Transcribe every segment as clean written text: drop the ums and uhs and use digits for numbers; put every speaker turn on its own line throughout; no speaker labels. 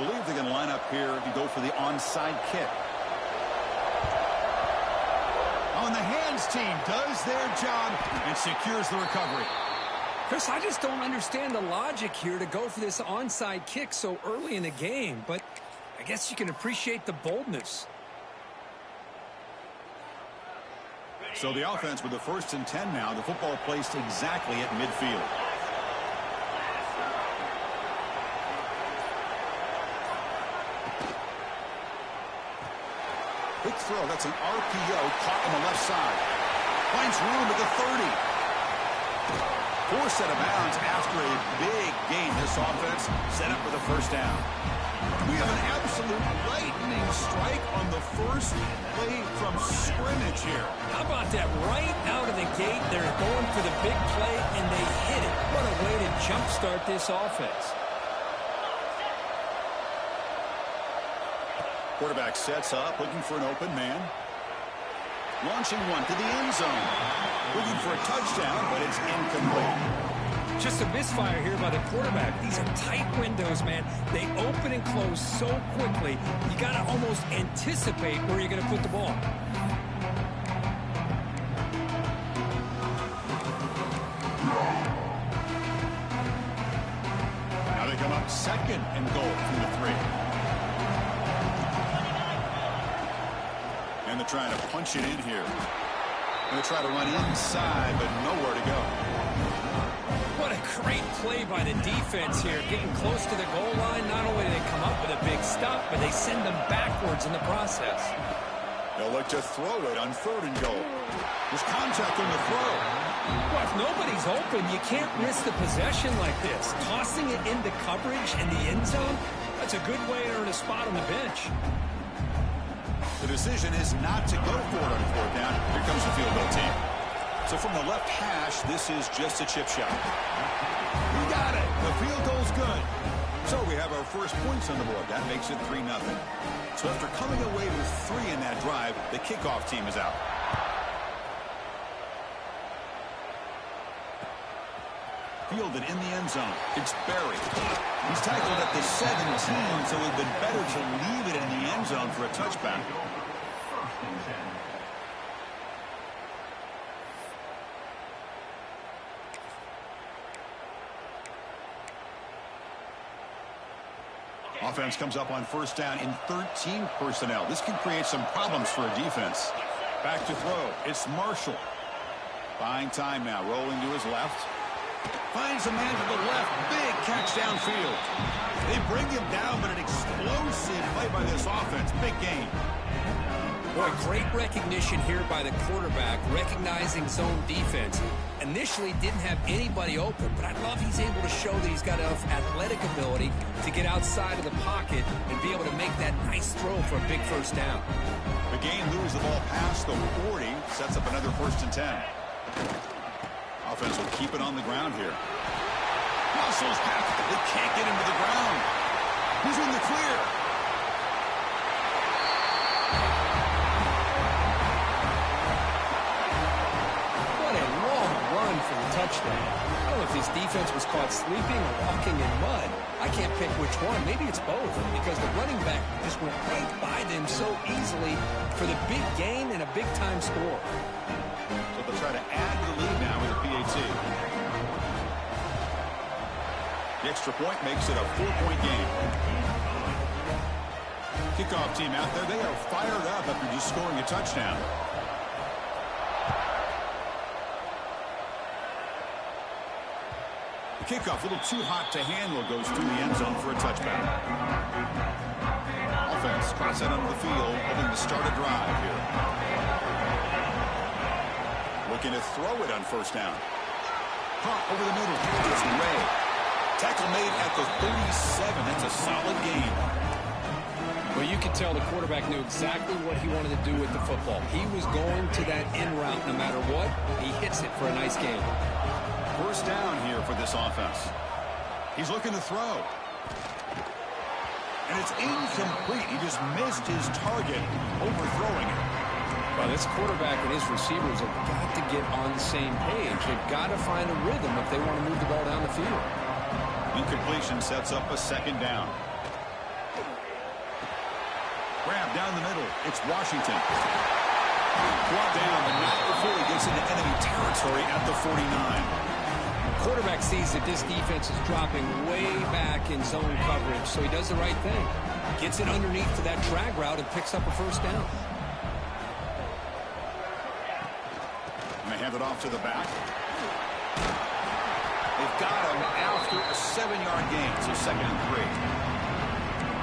believe they're going to line up here to go for the onside kick. On the hands team does their job and secures the recovery.
Chris, I just don't understand the logic here to go for this onside kick so early in the game, but I guess you can appreciate the boldness.
So the offense with the 1st and 10 now. The football placed exactly at midfield. Quick throw. That's an RPO caught on the left side. Finds room at the 30. Forced out of bounds after a big gain. This offense set up for the 1st down. We have an absolute lightning strike on the first play from scrimmage here.
How about that? Right out of the gate, they're going for the big play, and they hit it. What a way to jumpstart this offense.
Quarterback sets up, looking for an open man. Launching one to the end zone. Looking for a touchdown, but it's incomplete.
Just a misfire here by the quarterback. These are tight windows, man. They open and close so quickly. You got to almost anticipate where you're going to put the ball.
Now they come up 2nd and goal from the 3. And they're trying to punch it in here. They're going to try to run inside, but nowhere to go.
What a great play by the defense here. Getting close to the goal line, not only do they come up with a big stop, but they send them backwards in the process.
They'll look to throw it on 3rd and goal. There's contact on the throw.
Well, if nobody's open, you can't miss the possession like this. Tossing it into coverage in the end zone, that's a good way to earn a spot on the bench.
The decision is not to go for it on 4th down. Here comes the field goal team. So from the left hash, this is just a chip shot. We got it. The field goal's good. So we have our first points on the board. That makes it 3-0. So after coming away with 3 in that drive, the kickoff team is out. Fielded in the end zone. It's Barry. He's tackled at the 17, so it would have been better to leave it in the end zone for a touchback. Offense comes up on 1st down in 13 personnel. This can create some problems for a defense. Back to throw. It's Marshall. Buying time now. Rolling to his left. Finds a man to the left. Big catch downfield. They bring him down, but an explosive play by this offense. Big gain.
Boy, great recognition here by the quarterback, recognizing zone defense. Initially didn't have anybody open, but I love he's able to show that he's got enough athletic ability to get outside of the pocket and be able to make that nice throw for a big 1st down.
The game moves the ball past the 40, sets up another 1st and 10. Offense will keep it on the ground here. Muscles back. They can't get him to the ground. He's in the clear.
What a long run for the touchdown. I don't know if his defense was caught sleeping or walking in mud. I can't pick which one. Maybe it's both, because the running back just went right by them so easily for the big gain and a big-time score.
So they'll try to add to the lead now with a PAT. The extra point makes it a 4-point game. Kickoff team out there, they are fired up after just scoring a touchdown. The kickoff, a little too hot to handle, goes through the end zone for a touchback. Offense cross out onto the field, hoping to start a drive here. Looking to throw it on 1st down. Pump over the middle. It's Ray. Tackle made at the 37. That's a solid gain.
Well, you could tell the quarterback knew exactly what he wanted to do with the football. He was going to that in route no matter what. He hits it for a nice gain.
1st down here for this offense. He's looking to throw. And it's incomplete. He just missed his target, overthrowing it.
Well, this quarterback and his receivers have got to get on the same page. They've got to find a rhythm if they want to move the ball down the field.
Incompletion sets up a 2nd down. Grab down the middle. It's Washington. Brought down, but not before he gets into enemy territory at the 49.
Quarterback sees that this defense is dropping way back in zone coverage, so he does the right thing. Gets it underneath to that drag route and picks up a first down.
And they hand it off to the back. They've got him after a 7-yard gain, so 2nd and 3.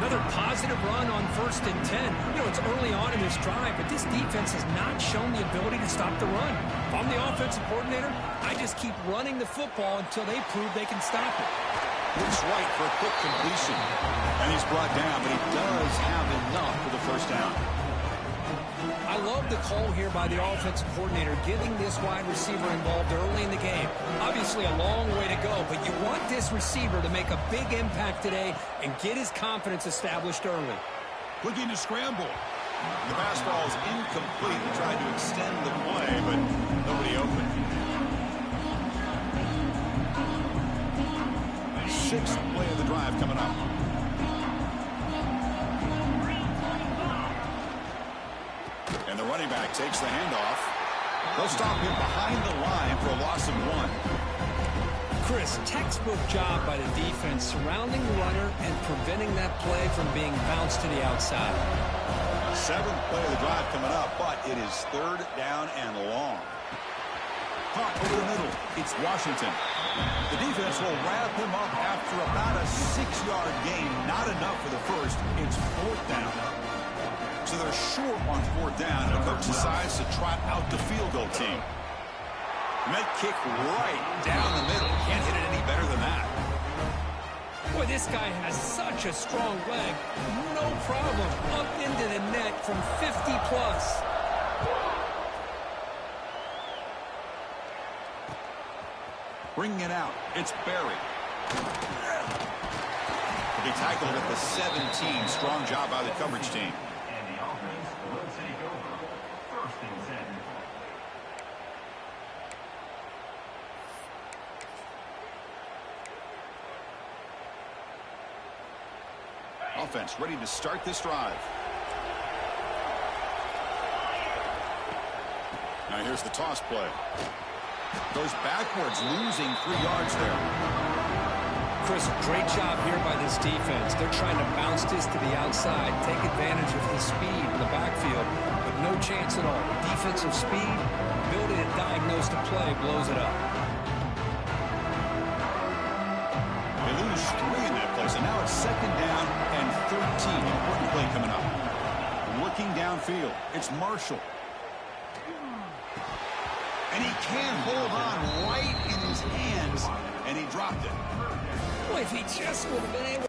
Another positive run on 1st and 10. You know, it's early on in this drive, but this defense has not shown the ability to stop the run. If I'm the offensive coordinator, I just keep running the football until they prove they can stop it.
Looks right for a quick completion. And he's brought down, but he does have enough for the first down.
I love the call here by the offensive coordinator, getting this wide receiver involved early in the game. Obviously a long way to go, but you want this receiver to make a big impact today and get his confidence established early.
Looking to scramble. The pass ball is incomplete. He tried to extend the play, but nobody open. 6th play of the drive coming up. And the running back takes the handoff. They'll stop him behind the line for a loss of 1.
Chris, textbook job by the defense surrounding the runner and preventing that play from being bounced to the outside.
7th play of the drive coming up, but it is 3rd down and long. Caught over the middle. It's Washington. The defense will wrap him up after about a 6-yard gain. Not enough for the first. It's 4th down. So they're short on 4th down, and the coach decides to trot out the field goal team. Med kick right down the middle. Can't hit it any better than that.
Boy, this guy has such a strong leg. No problem. Up into the net from 50-plus.
Bringing it out. It's Barry. He tackled at the 17. Strong job by the coverage team. Offense ready to start this drive. Now here's the toss play. Goes backwards, losing 3 yards there.
Chris, great job here by this defense. They're trying to bounce this to the outside, take advantage of his speed in the backfield, but no chance at all. Defensive speed, ability to diagnose the play, blows it up.
They lose 3 in that play, so now it's 2nd down and 13. Important play coming up. Looking downfield, it's Marshall. And he can't hold on right in his hands, and he dropped it.
Boy, if he just would have been able...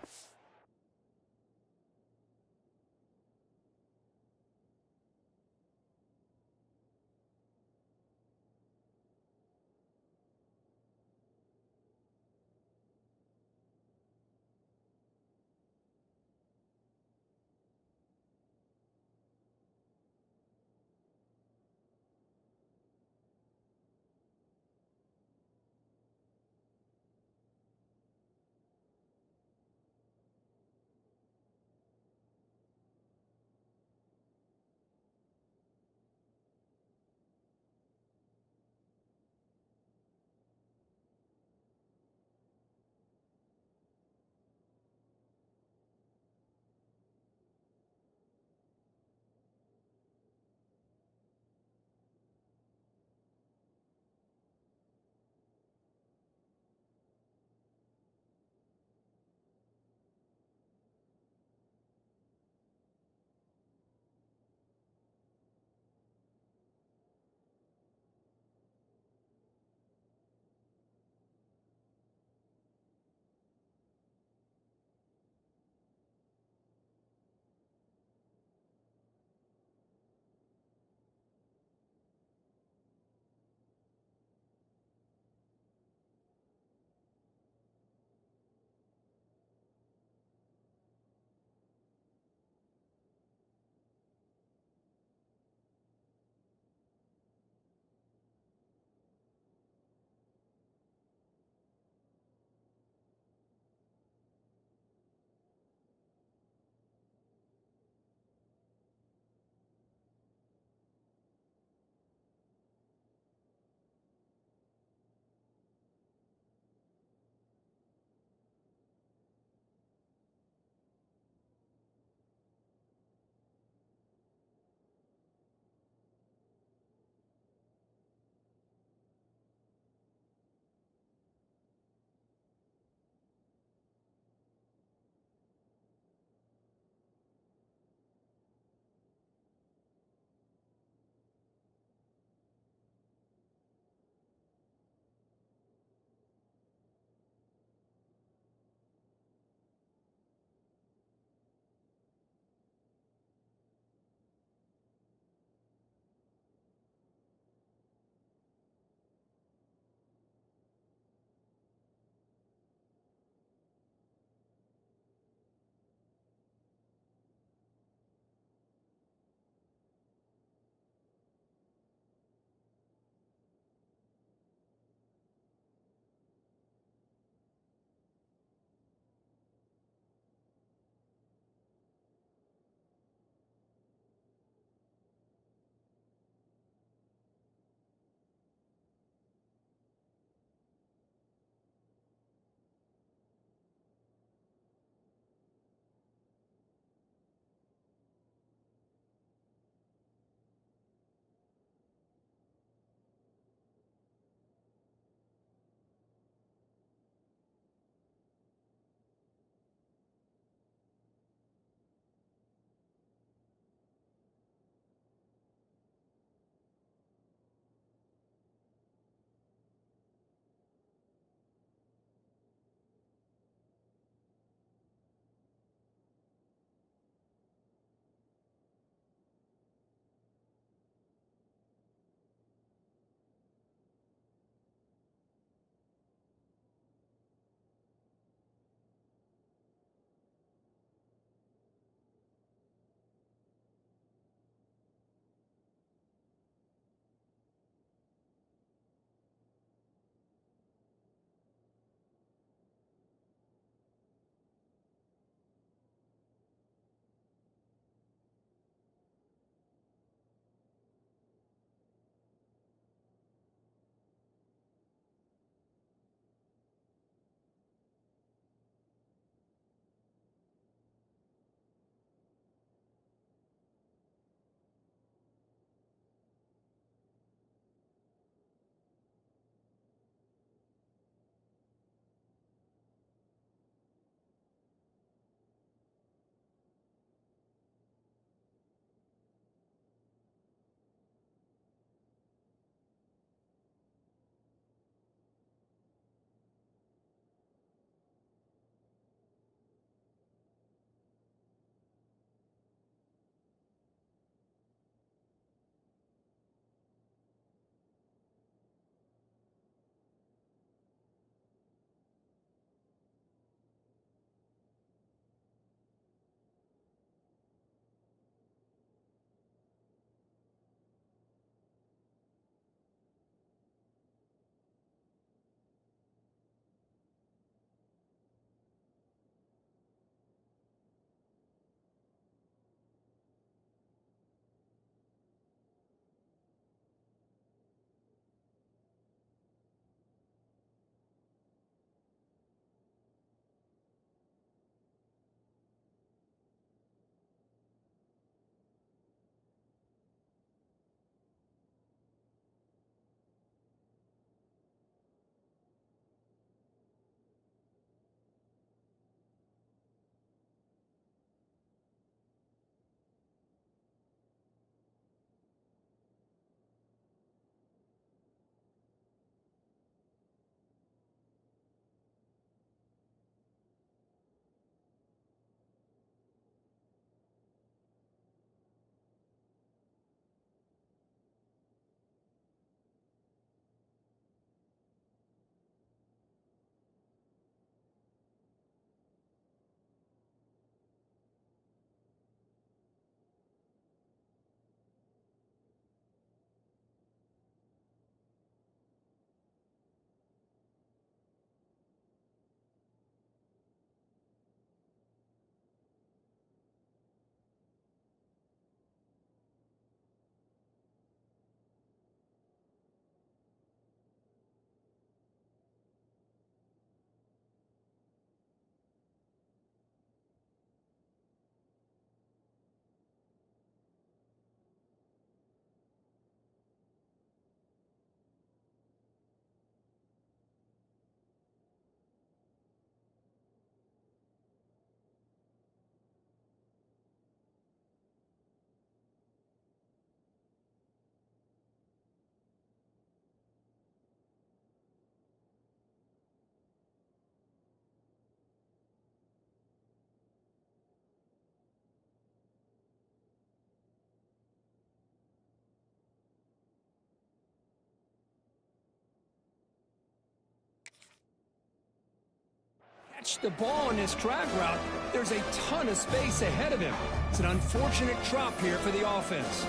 catch the ball on this drag route, there's a ton of space ahead of him. It's an unfortunate drop here for the offense.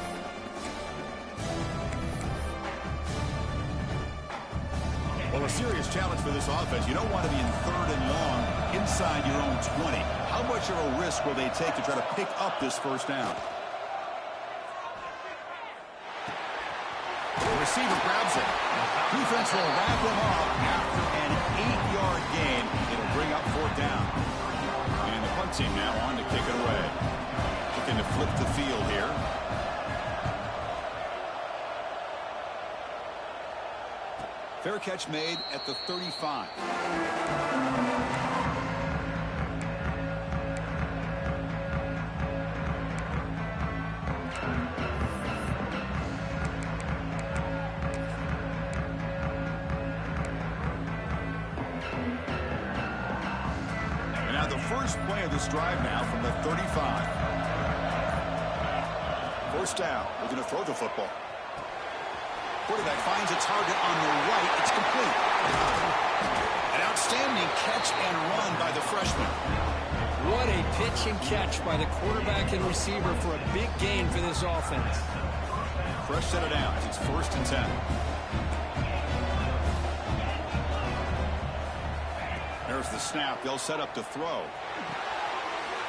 Well, a serious challenge for this offense. You don't want to be in 3rd and long inside your own 20. How much of a risk will they take to try to pick up this first down? The receiver grabs it. Defense will wrap him up after an 8-yard gain. It'll bring up 4th down. And the punt team now on to kick it away. Looking to flip the field here. Fair catch made at the 35. And now the first play of this drive now from the 35. First down. We're going to throw the football. Quarterback finds a target on the right. It's complete. An outstanding catch and run by the freshman.
What a pitch and catch by the quarterback and receiver for a big gain for this offense.
Fresh set of downs. It's 1st and 10. There's the snap. They'll set up to throw.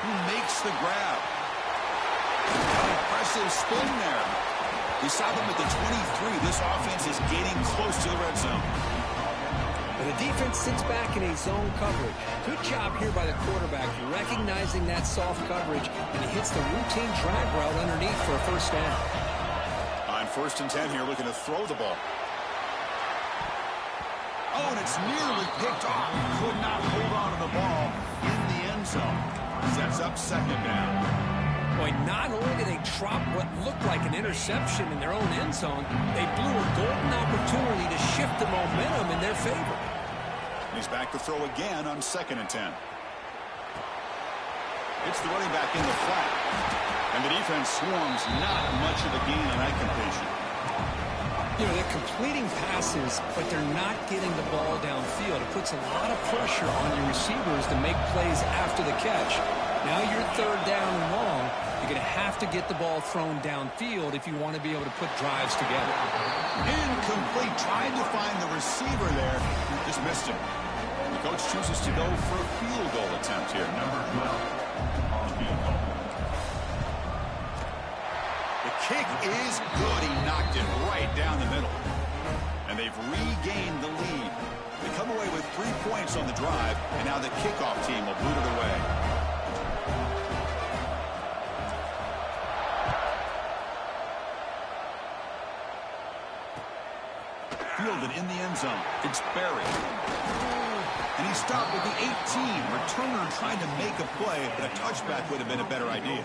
Who makes the grab? Impressive spin there. We saw them at the 23. This offense is getting close to the red zone.
And the defense sits back in a zone coverage. Good job here by the quarterback, recognizing that soft coverage, and he hits the routine drag route underneath for a first down.
On 1st and 10 here, looking to throw the ball. Oh, and it's nearly picked off. Could not hold on to the ball in the end zone. Sets up 2nd down.
Boy, not only did they drop what looked like an interception in their own end zone, they blew a golden opportunity to shift the momentum in their favor.
He's back to throw again on 2nd and 10. It's the running back in the flat. And the defense swarms. Not much of a gain on that completion.
You know, they're completing passes, but they're not getting the ball downfield. It puts a lot of pressure on your receivers to make plays after the catch. Now you're 3rd down and long. You're going to have to get the ball thrown downfield if you want to be able to put drives together.
Incomplete. Trying to find the receiver there. Just missed him. The coach chooses to go for a field goal attempt here. Number 12. The kick is good. He knocked it right down the middle. And they've regained the lead. They come away with 3 points on the drive, and now the kickoff team will boot it away. Fielded in the end zone. It's Barry. And he stopped with the 18. Returner trying to make a play, but a touchback would have been a better idea.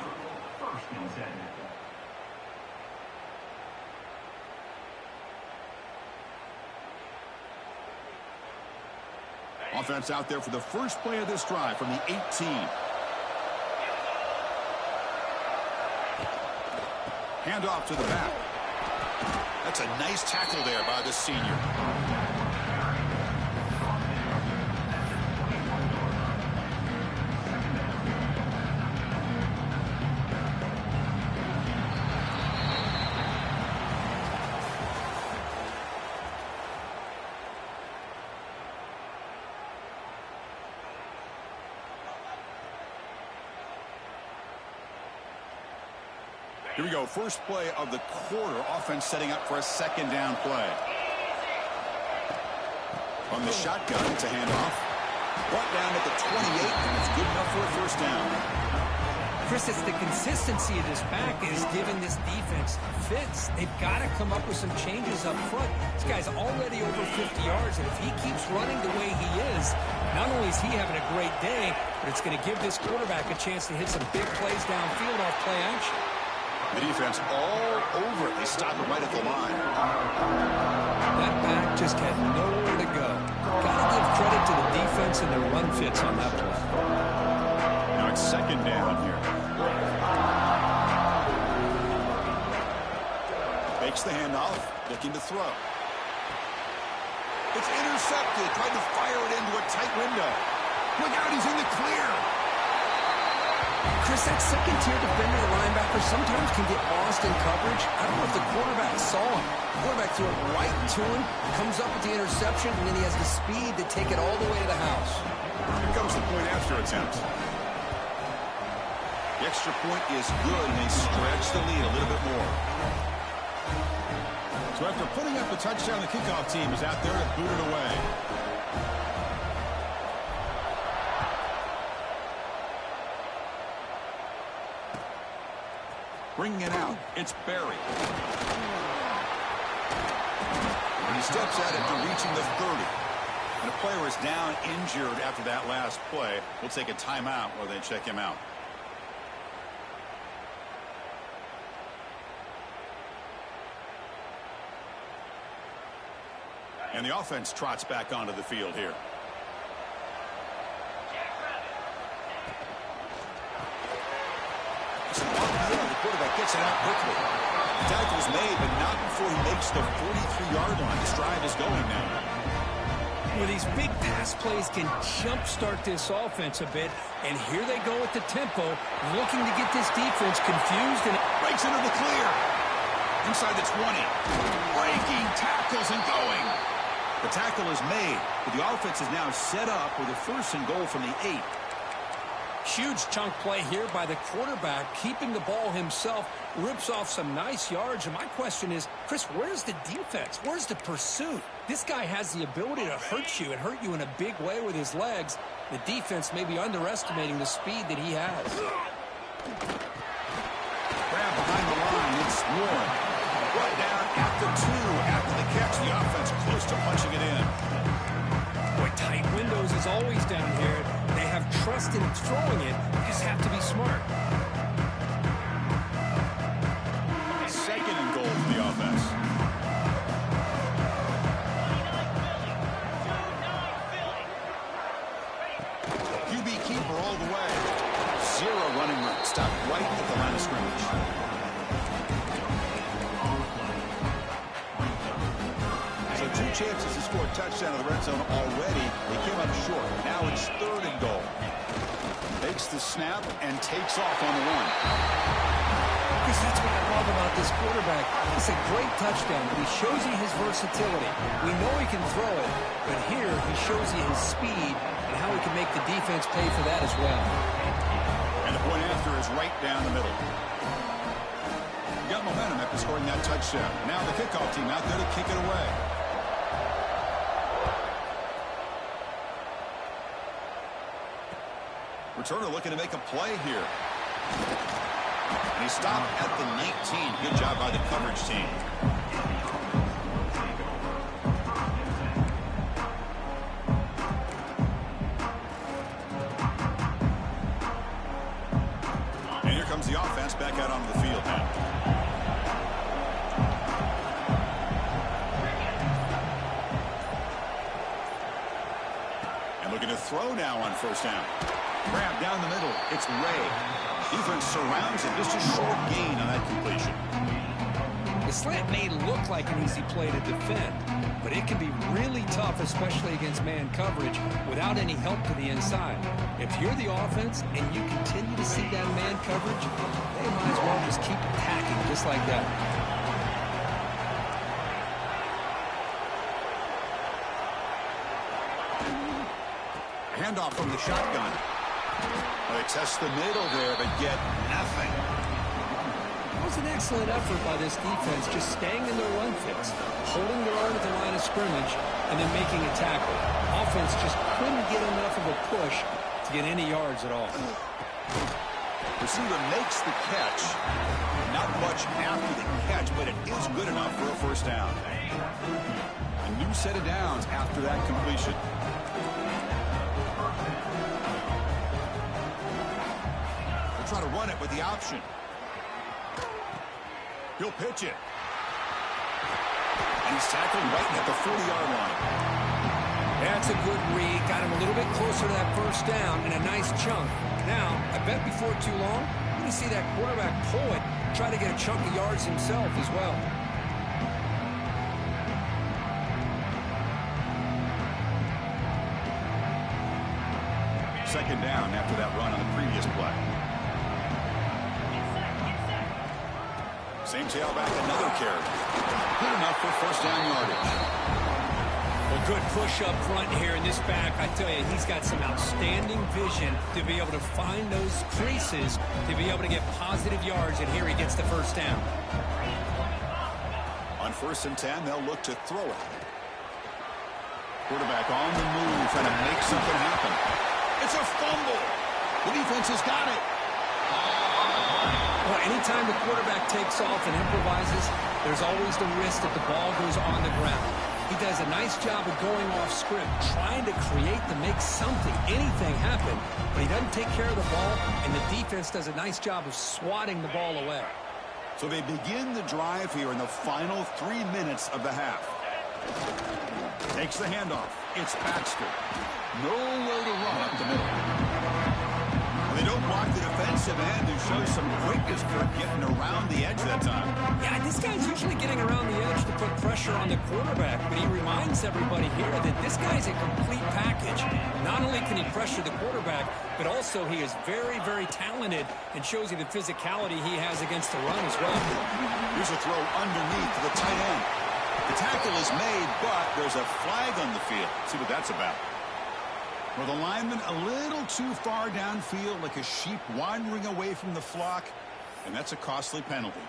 Offense out there for the first play of this drive from the 18. Handoff to the back. That's a nice tackle there by the senior. Here we go. First play of the quarter. Offense setting up for a 2nd down play. From the shotgun to handoff. Brought down at the 28, and it's good enough for a first down.
Chris, it's the consistency of this back is giving this defense fits. They've got to come up with some changes up front. This guy's already over 50 yards, and if he keeps running the way he is, not only is he having a great day, but it's going to give this quarterback a chance to hit some big plays downfield off play action.
The defense all over it. They stop it right at the line.
That back just had nowhere to go. Got to give credit to the defense and their run fits on that play.
Now it's 2nd down here. Makes the handoff, looking to throw. It's intercepted. Tried to fire it into a tight window. Look out, he's in the clear.
Chris, that second-tier defender or linebacker sometimes can get lost in coverage. I don't know if the quarterback saw him. The quarterback threw it right to him, comes up with the interception, and then he has the speed to take it all the way to the house.
Here comes the point after attempt. The extra point is good, and they stretch the lead a little bit more. So after putting up the touchdown, the kickoff team is out there to boot it away. Bringing it out, it's Barry. And he steps at it to reaching the 30. And the player is down injured after that last play. We'll take a timeout while they check him out. And the offense trots back onto the field here. The quarterback gets it out quickly. The tackle's made, but not before he makes the 43-yard line. This drive is going now.
Well, these big pass plays can jumpstart this offense a bit, and here they go with the tempo, looking to get this defense confused and
breaks into the clear. Inside the 20. Breaking tackles and going. The tackle is made, but the offense is now set up with a 1st and goal from the 8.
Huge chunk play here by the quarterback, keeping the ball himself, rips off some nice yards. And my question is, Chris, where's the defense? Where's the pursuit? This guy has the ability to hurt you and hurt you in a big way with his legs. The defense may be underestimating the speed that he has.
Grab behind the line, it's Warren. Right down at the 2 after the catch. The offense close to punching it in.
Boy, tight windows is always down here. They have trust in throwing it. You just have to be smart.
2nd and goal for the offense. QB keeper all the way. 0 running room. Stopped right at the line of scrimmage. So 2 chances to score a touchdown in the red zone already. They came up short. Now it's 3rd and goal. Takes the snap and takes off on the 1.
Because that's what I love about this quarterback. It's a great touchdown, but he shows you his versatility. We know he can throw it, but here he shows you his speed and how he can make the defense pay for that as well.
And the point after is right down the middle. You got momentum after scoring that touchdown. Now the kickoff team out there to kick it away. Returner looking to make a play here. And he stopped at the 19. Good job by the coverage team. And here comes the offense back out onto the field now. And looking to throw now on 1st down. Grab down the middle. It's Ray. Defense surrounds him. Just a short gain on that completion.
The slant may look like an easy play to defend, but it can be really tough, especially against man coverage, without any help to the inside. If you're the offense and you continue to see that man coverage, they might as well just keep attacking just like that.
Handoff from the shotgun. They test the middle there, but get nothing.
It was an excellent effort by this defense, just staying in their run fits, holding their own at the line of scrimmage, and then making a tackle. Offense just couldn't get enough of a push to get any yards at all.
Receiver makes the catch. Not much after the catch, but it is good enough for a 1st down. A new set of downs after that completion. Try to run it with the option. He'll pitch it. And he's tackled right at the 40-yard line.
That's a good read. Got him a little bit closer to that 1st down and a nice chunk. Now, I bet before too long, you're going to see that quarterback pull it, try to get a chunk of yards himself as well.
Second down after that run on the previous play. Same tailback, another carry. Good enough for first down yardage.
Well, good push up front here in this back. I tell you, he's got some outstanding vision to be able to find those creases, to be able to get positive yards, and here he gets the first down.
On 1st and 10, they'll look to throw it. Quarterback on the move, trying to make something happen. It's a fumble. The defense has got it.
Well, anytime the quarterback takes off and improvises, there's always the risk that the ball goes on the ground. He does a nice job of going off script, trying to create to make something, anything happen, but he doesn't take care of the ball, and the defense does a nice job of swatting the ball away.
So they begin the drive here in the final 3 minutes of the half. Takes the handoff. It's Baxter. Nowhere to run up the middle. They don't block the defensive end and show some quickness for getting around the edge that time.
Yeah, this guy's usually getting around the edge to put pressure on the quarterback, but he reminds everybody here that this guy's a complete package. Not only can he pressure the quarterback, but also he is very, very talented and shows you the physicality he has against the run as well.
Here's a throw underneath to the tight end. The tackle is made, but there's a flag on the field. See what that's about. Well, the lineman a little too far downfield, like a sheep wandering away from the flock, and that's a costly penalty.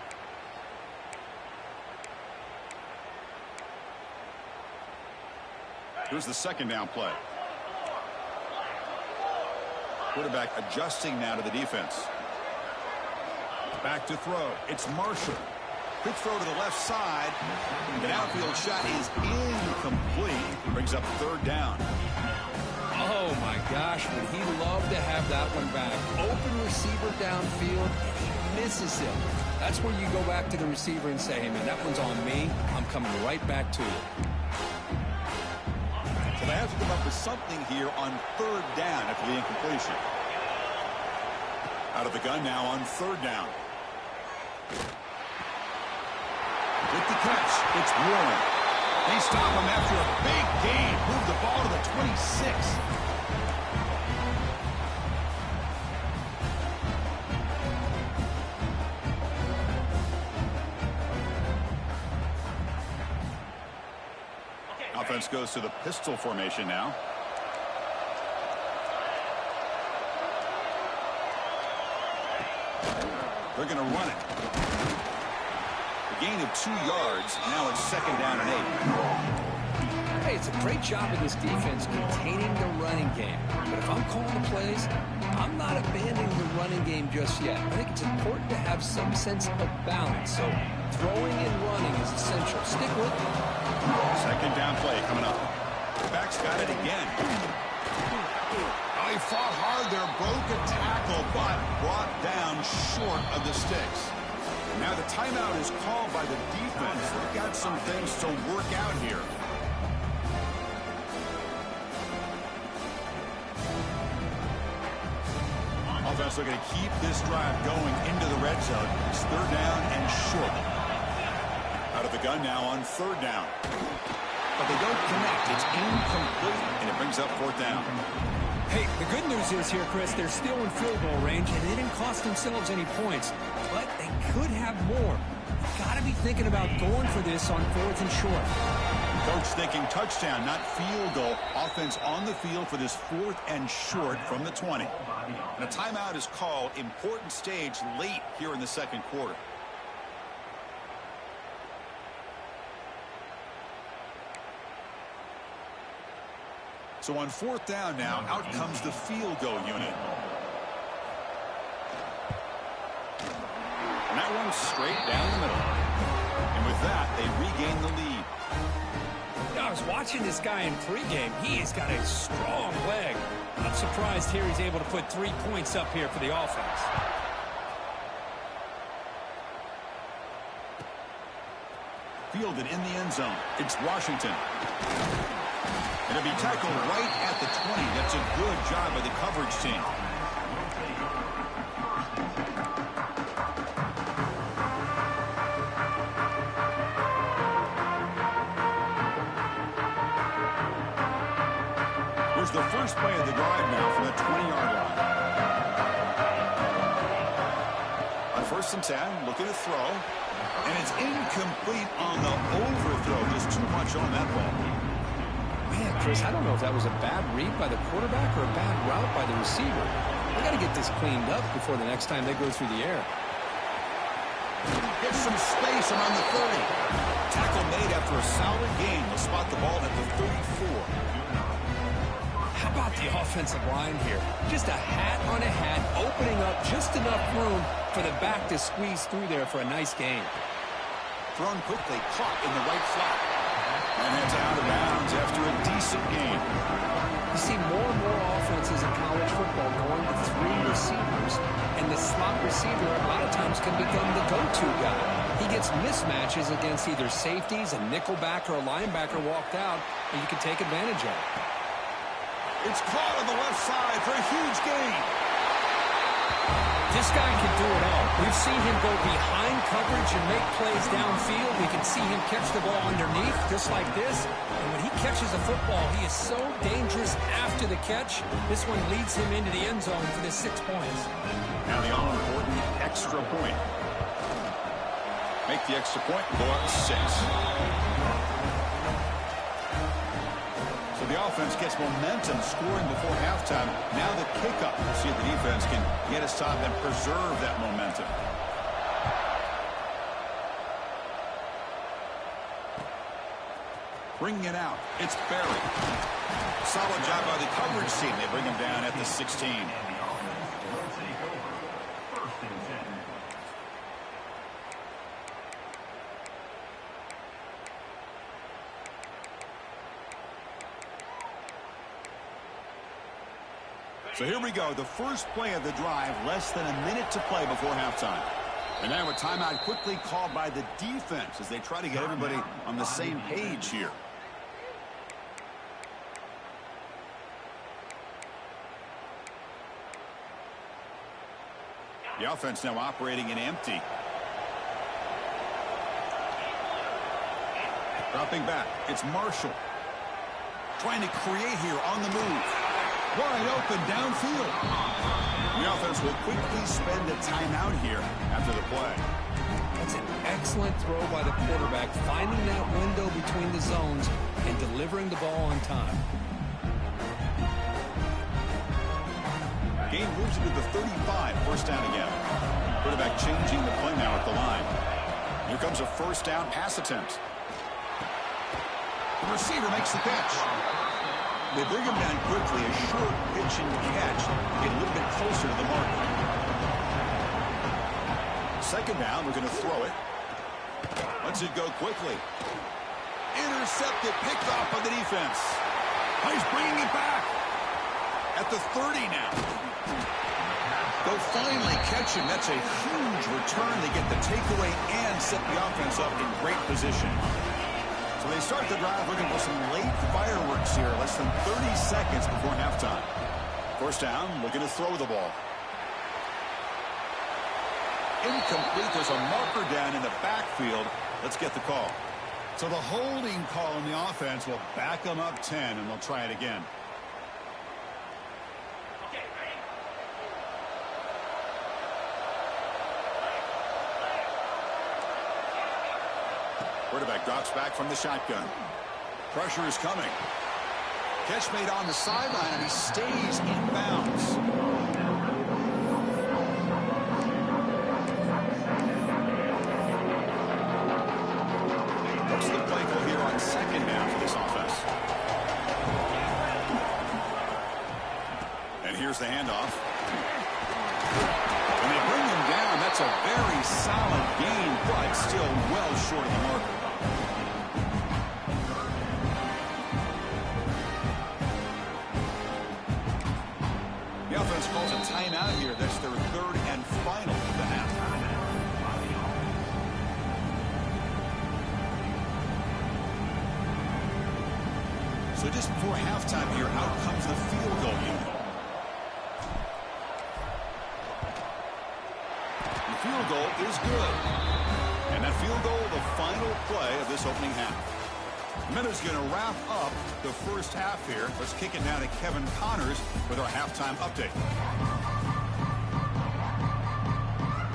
Here's the second down play. Quarterback adjusting now to the defense. Back to throw. It's Marshall. Quick throw to the left side. The outfield shot is incomplete. Brings up third down.
Oh, my gosh, would he love to have that one back. Open receiver downfield, he misses it. That's where you go back to the receiver and say, hey, man, that one's on me. I'm coming right back to it.
So they have to come up with something here on third down after the incompletion. Out of the gun now on third down. With the catch, it's Warren. They stop him after a big gain. Move the ball to the 26. Offense goes to the pistol formation now. They're going to run it. Gain of 2 yards. Now it's second down and 8.
Hey, it's a great job of this defense containing the running game. But if I'm calling the plays, I'm not abandoning the running game just yet. I think it's important to have some sense of balance. So throwing and running is essential. Stick with it.
Second down play coming up. Back's got it again. Oh, he fought hard there, broke a tackle, but brought down short of the sticks. Now the timeout is called by the defense. They've got some things to work out here. Offense looking to keep this drive going into the red zone. It's third down and short. Out of the gun now on third down. But they don't connect. It's incomplete, and it brings up fourth down.
Hey, the good news is here, Chris, they're still in field goal range, and they didn't cost themselves any points. But they could have more. You've got to be thinking about going for this on fourth and short.
Coach thinking touchdown, not field goal. Offense on the field for this fourth and short from the 20. And a timeout is called. Important stage late here in the second quarter. So on fourth down now, out comes the field goal unit. And that one's straight down the middle. And with that, they regain the lead.
I was watching this guy in pregame. He has got a strong leg. I'm surprised here he's able to put 3 points up here for the offense.
Fielded in the end zone. It's Washington. And it'll be tackled right at the 20. That's a good job by the coverage team. Here's is the first play of the drive now from the 20-yard line. On 1st and 10, looking to throw. And it's incomplete on the overthrow. Just too much on that ball.
Man, Chris, I don't know if that was a bad read by the quarterback or a bad route by the receiver. They got to get this cleaned up before the next time they go through the air.
Gets some space around the 30. Tackle made after a solid gain. Will spot the ball at the 34.
How about the offensive line here? Just a hat on a hat, opening up just enough room for the back to squeeze through there for a nice gain.
Thrown quickly, caught in the right flat. And it's out of bounds after a decent gain.
You see more and more offenses in college football going to 3 receivers, and the slot receiver a lot of times can become the go-to guy. He gets mismatches against either safeties, a nickelback, or a linebacker walked out, and you can take advantage of it.
It's caught on the left side for a huge gain.
This guy can do it all. We've seen him go behind coverage and make plays downfield. We can see him catch the ball underneath, just like this. And when he catches a football, he is so dangerous after the catch. This one leads him into the end zone for the 6 points.
Now the all-important extra point. Make the extra point and go up 6. So the offense gets momentum scoring before halftime. Now the kickoff. We'll see if the defense can get a stop and preserve that momentum. Bringing it out. It's Barry. Solid job by the coverage team. They bring him down at the 16. So here we go, the first play of the drive, less than a minute to play before halftime. And now a timeout quickly called by the defense as they try to get everybody on the same page here. The offense now operating in empty. Dropping back, it's Marshall. Trying to create here on the move. Wide open downfield. The offense will quickly spend a timeout here after the play.
That's an excellent throw by the quarterback, finding that window between the zones and delivering the ball on time.
Game moves into the 35, 1st down again. Quarterback changing the play now at the line. Here comes a 1st down pass attempt. The receiver makes the catch. They bring him down quickly, a short pitch and catch, get a little bit closer to the mark. 2nd down, we're going to throw it. Lets it go quickly. Intercepted, picked off by the defense. He's bringing it back. At the 30 now. They'll finally catch him. That's a huge return. They get the takeaway and set the offense up in great position. So they start the drive looking for some late fireworks here, less than 30 seconds before halftime. 1st down, looking to throw the ball. Incomplete. There's a marker down in the backfield. Let's get the call. So the holding call on the offense will back them up 10, and they'll try it again. Quarterback drops back from the shotgun. Pressure is coming. Catch made on the sideline, and he stays in bounds. What's the play call here on 2nd down for this offense? And here's the handoff. And they bring him down. That's a very solid gain, but still well short of the marker. The offense calls a timeout here. That's their 3rd and final of the half. So just before halftime here, out comes the field goal unit. The field goal is good. And that field goal, the final play of this opening half. Minutes going to wrap up the first half here. Let's kick it down to Kevin Connors with our halftime update.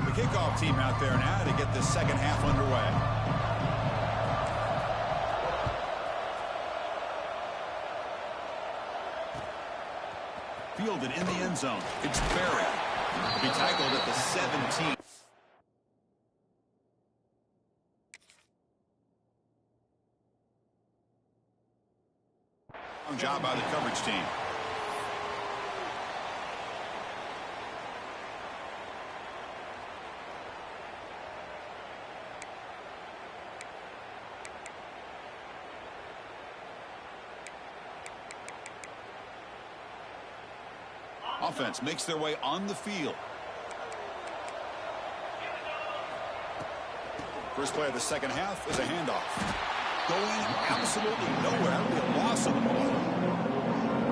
The kickoff team out there now to get this second half underway. Fielded in the end zone. It's Barry. He tackled at the 17. Job by the coverage team. Offense makes their way on the field. First play of the second half is a handoff. Going absolutely nowhere. That would be a loss of the ball.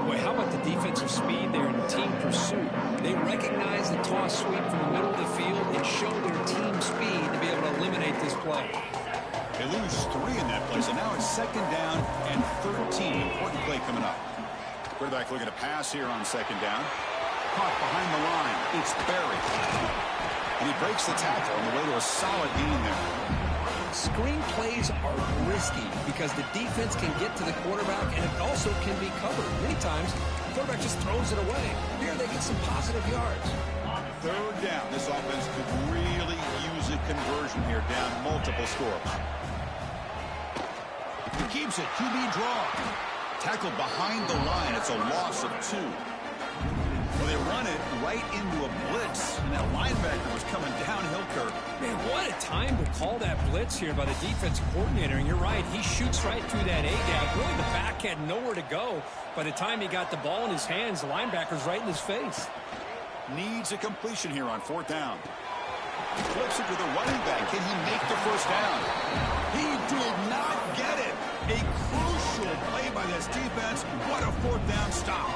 Boy, how about the defensive speed there in team pursuit? They recognize the toss sweep from the middle of the field and show their team speed to be able to eliminate this play.
They lose 3 in that play, so now it's second down and 13. Important play coming up. Quarterback looking to pass here on second down. Caught behind the line. It's Barry. And he breaks the tackle on the way to a solid gain there.
Screen plays are risky because the defense can get to the quarterback and it also can be covered. Many times, the quarterback just throws it away. Here, they get some positive yards.
Third down. This offense could really use a conversion here, down multiple scores. He keeps it. QB draw. Tackled behind the line. It's a loss of 2. Well, they run it right into a blitz, and that linebacker was coming downhill curve.
Man, what a time to call that blitz here by the defensive coordinator. And you're right, he shoots right through that A-gap. Really, the back had nowhere to go. By the time he got the ball in his hands, the linebacker's right in his face.
Needs a completion here on 4th down. Flips it to the running back. Can he make the first down? He did not get it. A crucial play by this defense. What a 4th down stop.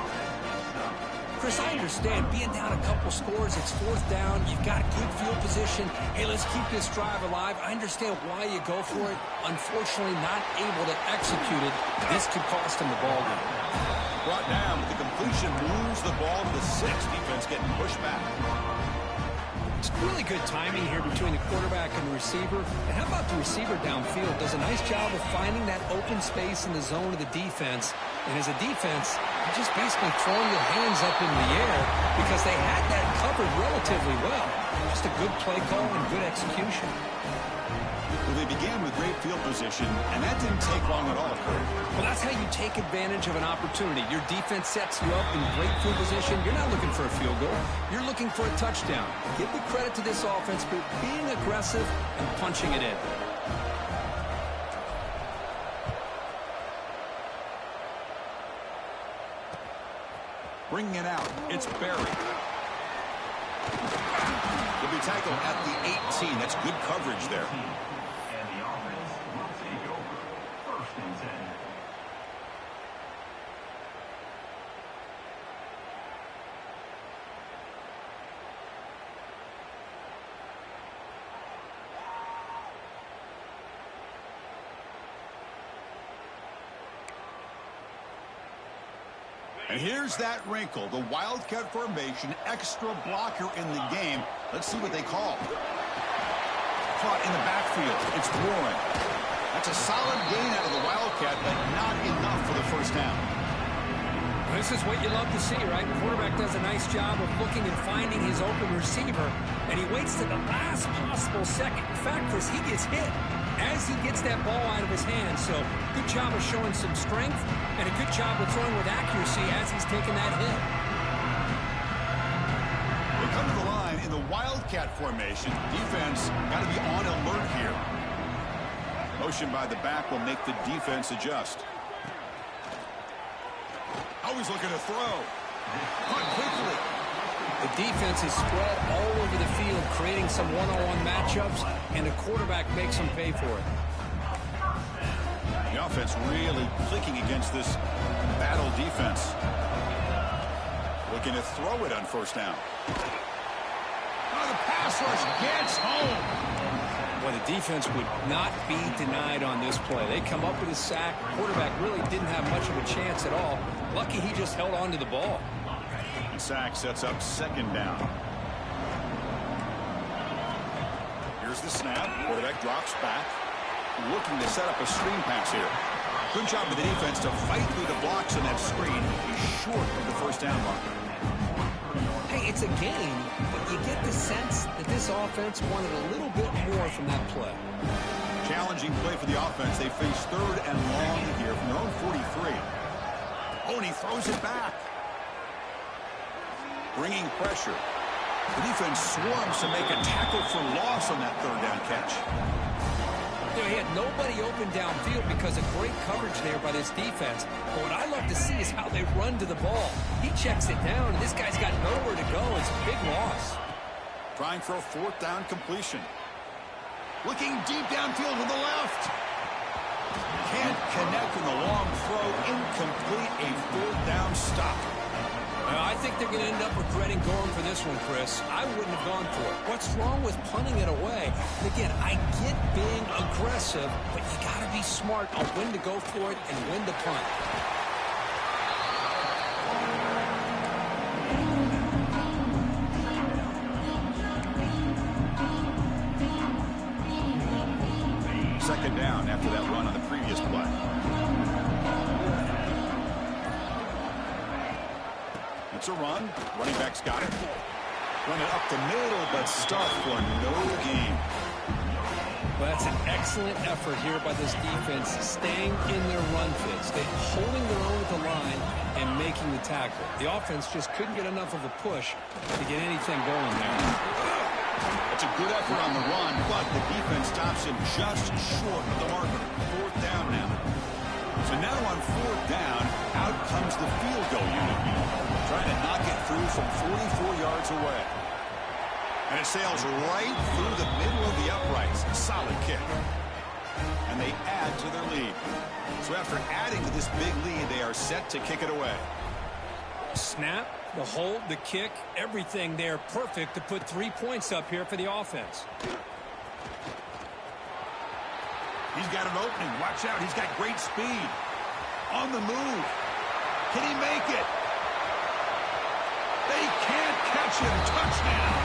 Chris, I understand being down a couple scores, it's 4th down, you've got good field position. Hey, let's keep this drive alive. I understand why you go for it. Unfortunately, not able to execute it. This could cost him the ball game.
Brought down. The completion moves the ball to the 6. Defense getting pushed back.
It's really good timing here between the quarterback and the receiver. And how about the receiver downfield? Does a nice job of finding that open space in the zone of the defense. And as a defense, you're just basically throwing your hands up in the air because they had that covered relatively well. Just a good play call and good execution.
Well, they began with great field position, and that didn't take long at all, Kurt.
Well, that's how you take advantage of an opportunity. Your defense sets you up in great field position. You're not looking for a field goal. You're looking for a touchdown. Give the credit to this offense for being aggressive and punching it in.
Bringing it out, it's Barry. He'll be tackled at the 18. That's good coverage there.
And the offense will take over. 1st and 10.
And here's that wrinkle, the Wildcat formation, extra blocker in the game. Let's see what they call. Caught in the backfield. It's Warren. That's a solid gain out of the Wildcat, but not enough for the first down.
This is what you love to see, right? The quarterback does a nice job of looking and finding his open receiver, and he waits to the last possible second. In fact, Chris, he gets hit as he gets that ball out of his hands. So good job of showing some strength and a good job of throwing with accuracy as he's taking that hit.
They come to the line in the Wildcat formation. Defense got to be on alert here. Motion by the back will make the defense adjust. Always looking to throw. Caught quickly.
The defense is spread all over the field, creating some one-on-one matchups, and the quarterback makes them pay for it.
The offense really clicking against this battle defense. Looking to throw it on 1st down. Oh, the pass rush gets home.
Well, the defense would not be denied on this play. They come up with a sack. Quarterback really didn't have much of a chance at all. Lucky he just held on to the ball.
The sack sets up second down. Here's the snap. Quarterback drops back. Looking to set up a screen pass here. Good job of the defense to fight through the blocks in that screen. He's short of the first down marker.
Hey, it's a game, but you get the sense that this offense wanted a little bit more from that play.
Challenging play for the offense. They face third and long here from their own 43. Oh, and he throws it back. Bringing pressure. The defense swarms to make a tackle for loss on that third down catch.
You know, he had nobody open downfield because of great coverage there by this defense. But what I love to see is how they run to the ball. He checks it down, and this guy's got nowhere to go. It's a big loss.
Trying for a fourth down completion. Looking deep downfield to the left. Can't connect in the long throw. Incomplete. A fourth down stop.
I think they're going to end up regretting going for this one, Chris. I wouldn't have gone for it. What's wrong with punting it away? And again, I get being aggressive, but you got to be smart on when to go for it and when to punt.
Second down after that run on the previous play. It's a run. Running back's got it. Run it up the middle, but stuffed for no gain.
Well, that's an excellent effort here by this defense, staying in their run fits. They're holding their own at the line and making the tackle. The offense just couldn't get enough of a push to get anything going there.
It's a good effort on the run, but the defense stops him just short of the marker. Fourth down now. So now on fourth down, out comes the field goal unit. Trying to knock it through from 44 yards away. And it sails right through the middle of the uprights. Solid kick. And they add to their lead. So after adding to this big lead, they are set to kick it away.
Snap, the hold, the kick, everything there perfect to put 3 points up here for the offense.
He's got an opening. Watch out. He's got great speed. On the move. Can he make it? They can't catch him. Touchdown.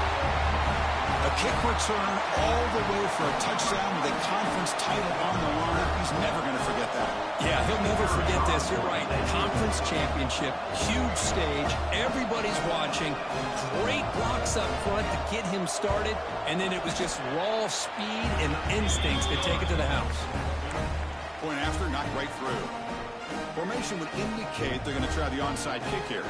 A kick return all the way for a touchdown with a conference title on the line. He's never going to forget that.
Yeah, he'll never forget this. You're right. Conference championship, huge stage. Everybody's watching. Great blocks up front to get him started. And then it was just raw speed and instincts to take it to the house.
Point after, knocked right through. Formation would indicate they're going to try the onside kick here.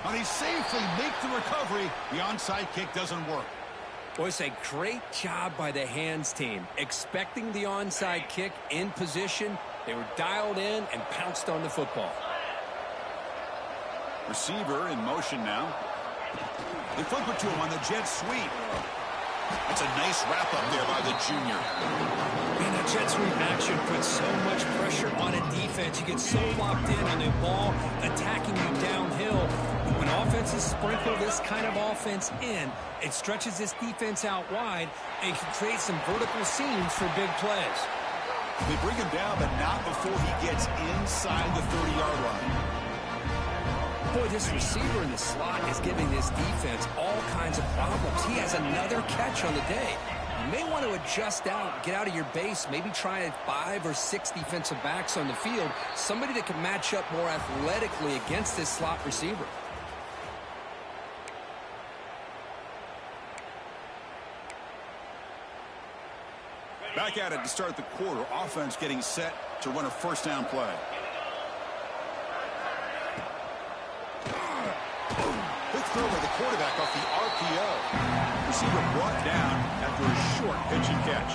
And he safely makes the recovery. The onside kick doesn't work.
Boy, it's a great job by the hands team. Expecting the onside kick in position. They were dialed in and pounced on the football.
Receiver in motion now. They flip it to him on the jet sweep. That's a nice wrap-up there by the junior.
Man, that jet sweep action puts so much pressure on a defense. You get so locked in on the ball attacking you downhill. When offenses sprinkle this kind of offense in, it stretches this defense out wide and can create some vertical seams for big plays.
They bring him down, but not before he gets inside the 30-yard line.
Boy, this receiver in the slot is giving this defense all kinds of problems. He has another catch on the day. You may want to adjust out, get out of your base, maybe try 5 or 6 defensive backs on the field, somebody that can match up more athletically against this slot receiver.
Back at it to start the quarter. Offense getting set to run a first down play. Quick throw by the quarterback off the RPO. Receiver brought down after a short pitch and catch.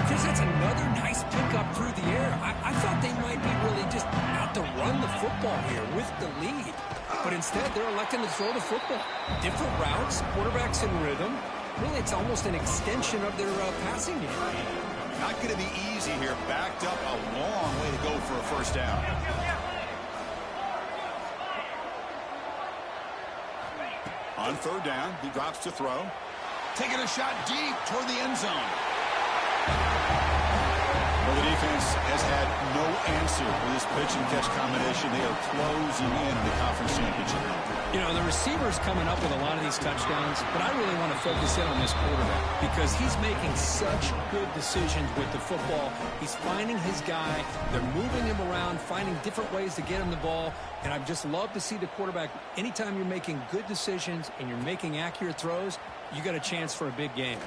Chris, that's another nice pickup through the air. I thought they might be really just out to run the football here with the lead. But instead, they're electing to throw the football. Different routes, quarterbacks in rhythm. Really, it's almost an extension of their passing game.
Not going to be easy here. Backed up a long way to go for a first down. On third down, he drops to throw. Taking a shot deep toward the end zone. Well, the defense has had no answer for this pitch and catch combination. They are closing in the conference championship.
You know, the receiver's coming up with a lot of these touchdowns, but I really want to focus in on this quarterback because he's making such good decisions with the football. He's finding his guy. They're moving him around, finding different ways to get him the ball, and I'd just love to see the quarterback. Anytime you're making good decisions and you're making accurate throws, you got a chance for a big game.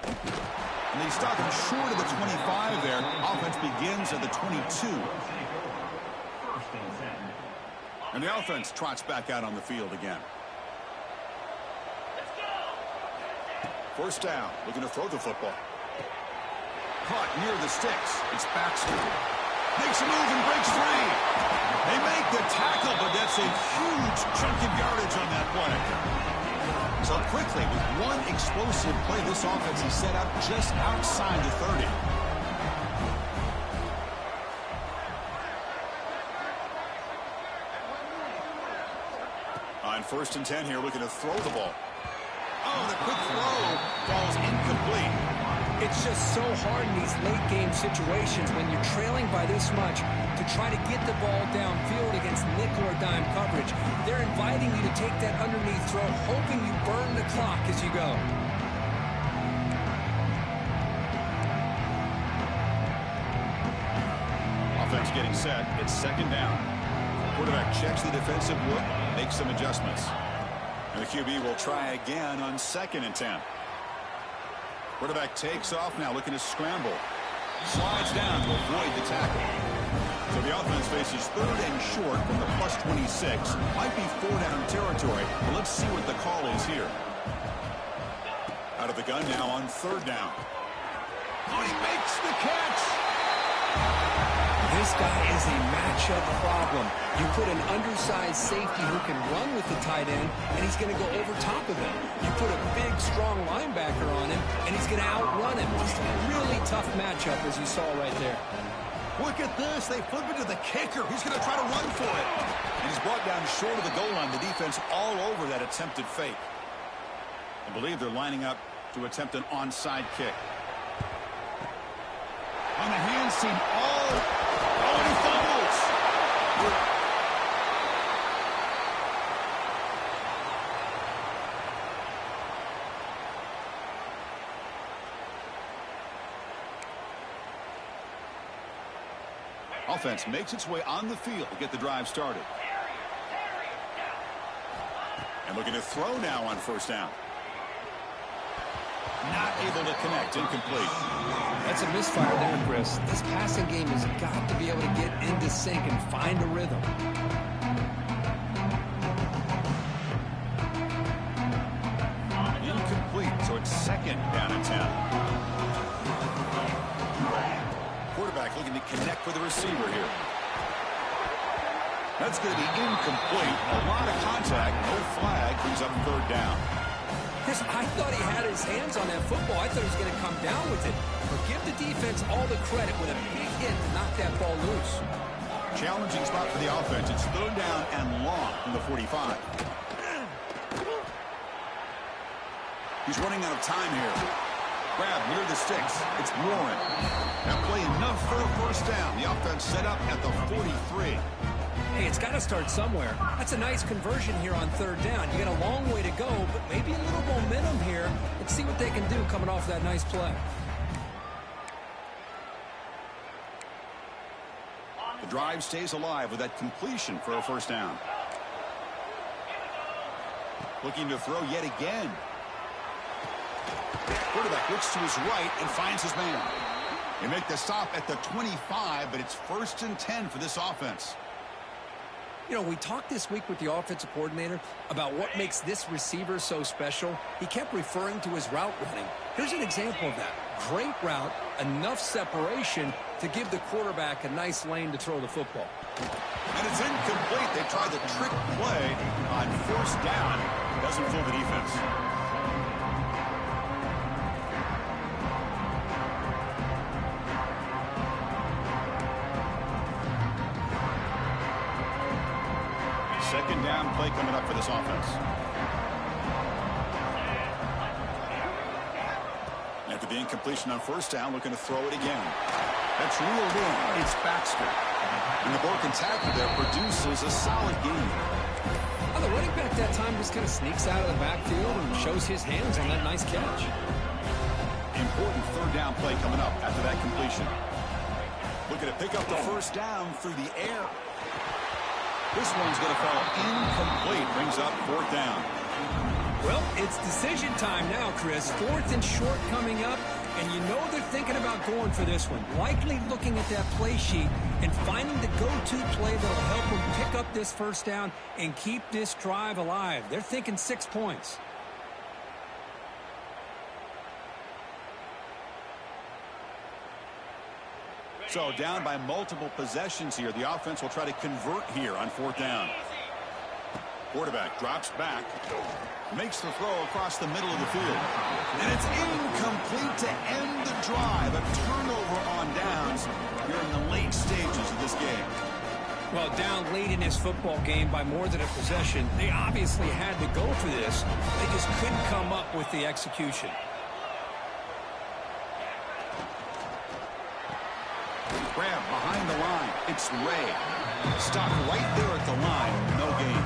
And they stop him short of the 25 there. Offense begins at the 22. And the offense trots back out on the field again. First down, looking to throw the football. Caught near the sticks. It's Baxter. Makes a move and breaks free. They make the tackle, but that's a huge chunk of yardage on that play. So quickly, with one explosive play, this offense is set up just outside the 30. On 1st and 10 here, looking to throw the ball. Oh, the quick throw falls incomplete.
It's just so hard in these late game situations when you're trailing by this much to try to get the ball downfield against nickel or dime coverage. They're inviting you to take that underneath throw, hoping you burn the clock as you go.
Offense getting set. It's 2nd down. Quarterback checks the defensive look, makes some adjustments. And the QB will try again on 2nd and 10. Quarterback takes off now, looking to scramble. Slides down to avoid the tackle. So the offense faces 3rd and short from the plus 26. Might be 4-down territory, but let's see what the call is here. Out of the gun now on 3rd down. Oh, he makes the catch!
This guy is a matchup problem. You put an undersized safety who can run with the tight end, and he's going to go over top of him. You put a big, strong linebacker on him, and he's going to outrun him. Just a really tough matchup, as you saw right there.
Look at this. They flip it to the kicker. He's going to try to run for it. And he's brought down short of the goal line. The defense all over that attempted fake. I believe they're lining up to attempt an onside kick. On the hand seam. Oh, and he fumbles. Offense makes its way on the field to get the drive started. And looking to throw now on 1st down. Not able to connect, incomplete.
That's a misfire there, Chris. This passing game has got to be able to get into sync and find a rhythm.
Incomplete, so it's 2nd down and 10. Quarterback looking to connect with the receiver here. That's going to be incomplete. A lot of contact, no flag, brings up 3rd down.
Chris, I thought he had his hands on that football. I thought he was going to come down with it. But give the defense all the credit with a big hit to knock that ball loose.
Challenging spot for the offense. It's 3rd down and long from the 45. He's running out of time here. Grab near the sticks. It's Warren. That play enough for a 1st down. The offense set up at the 43.
Hey, it's got to start somewhere. That's a nice conversion here on 3rd down. You got a long way to go, but maybe a little momentum here. Let's see what they can do coming off that nice play.
The drive stays alive with that completion for a 1st down. Looking to throw yet again. Quarterback looks to his right and finds his man. They make the stop at the 25, but it's 1st and 10 for this offense.
You know, we talked this week with the offensive coordinator about what makes this receiver so special. He kept referring to his route running. Here's an example of that. Great route, enough separation to give the quarterback a nice lane to throw the football.
And it's incomplete. They try the trick play on 1st down. Doesn't fool the defense. Second down play coming up for this offense. The incompletion on first down, looking to throw it again. That's reeled in. It's Baxter. And the broken tackle there produces a solid gain.
Well, the running back that time just kind of sneaks out of the backfield and shows his hands on that nice catch.
Important third down play coming up after that completion. Looking to pick up the first down through the air. This one's going to fall incomplete. Brings up fourth down.
Well, it's decision time now, Chris. Fourth and short coming up, and you know they're thinking about going for this one. Likely looking at that play sheet and finding the go-to play that'll help them pick up this first down and keep this drive alive. They're thinking 6 points.
So down by multiple possessions here. The offense will try to convert here on fourth down. Quarterback drops back, makes the throw across the middle of the field. And it's incomplete to end the drive. A turnover on downs here in the late stages of this game.
Well, down late in this football game by more than a possession, they obviously had to go for this. They just couldn't come up with the execution.
Grab behind the line. It's Ray. Stopped right there at the line. No gain.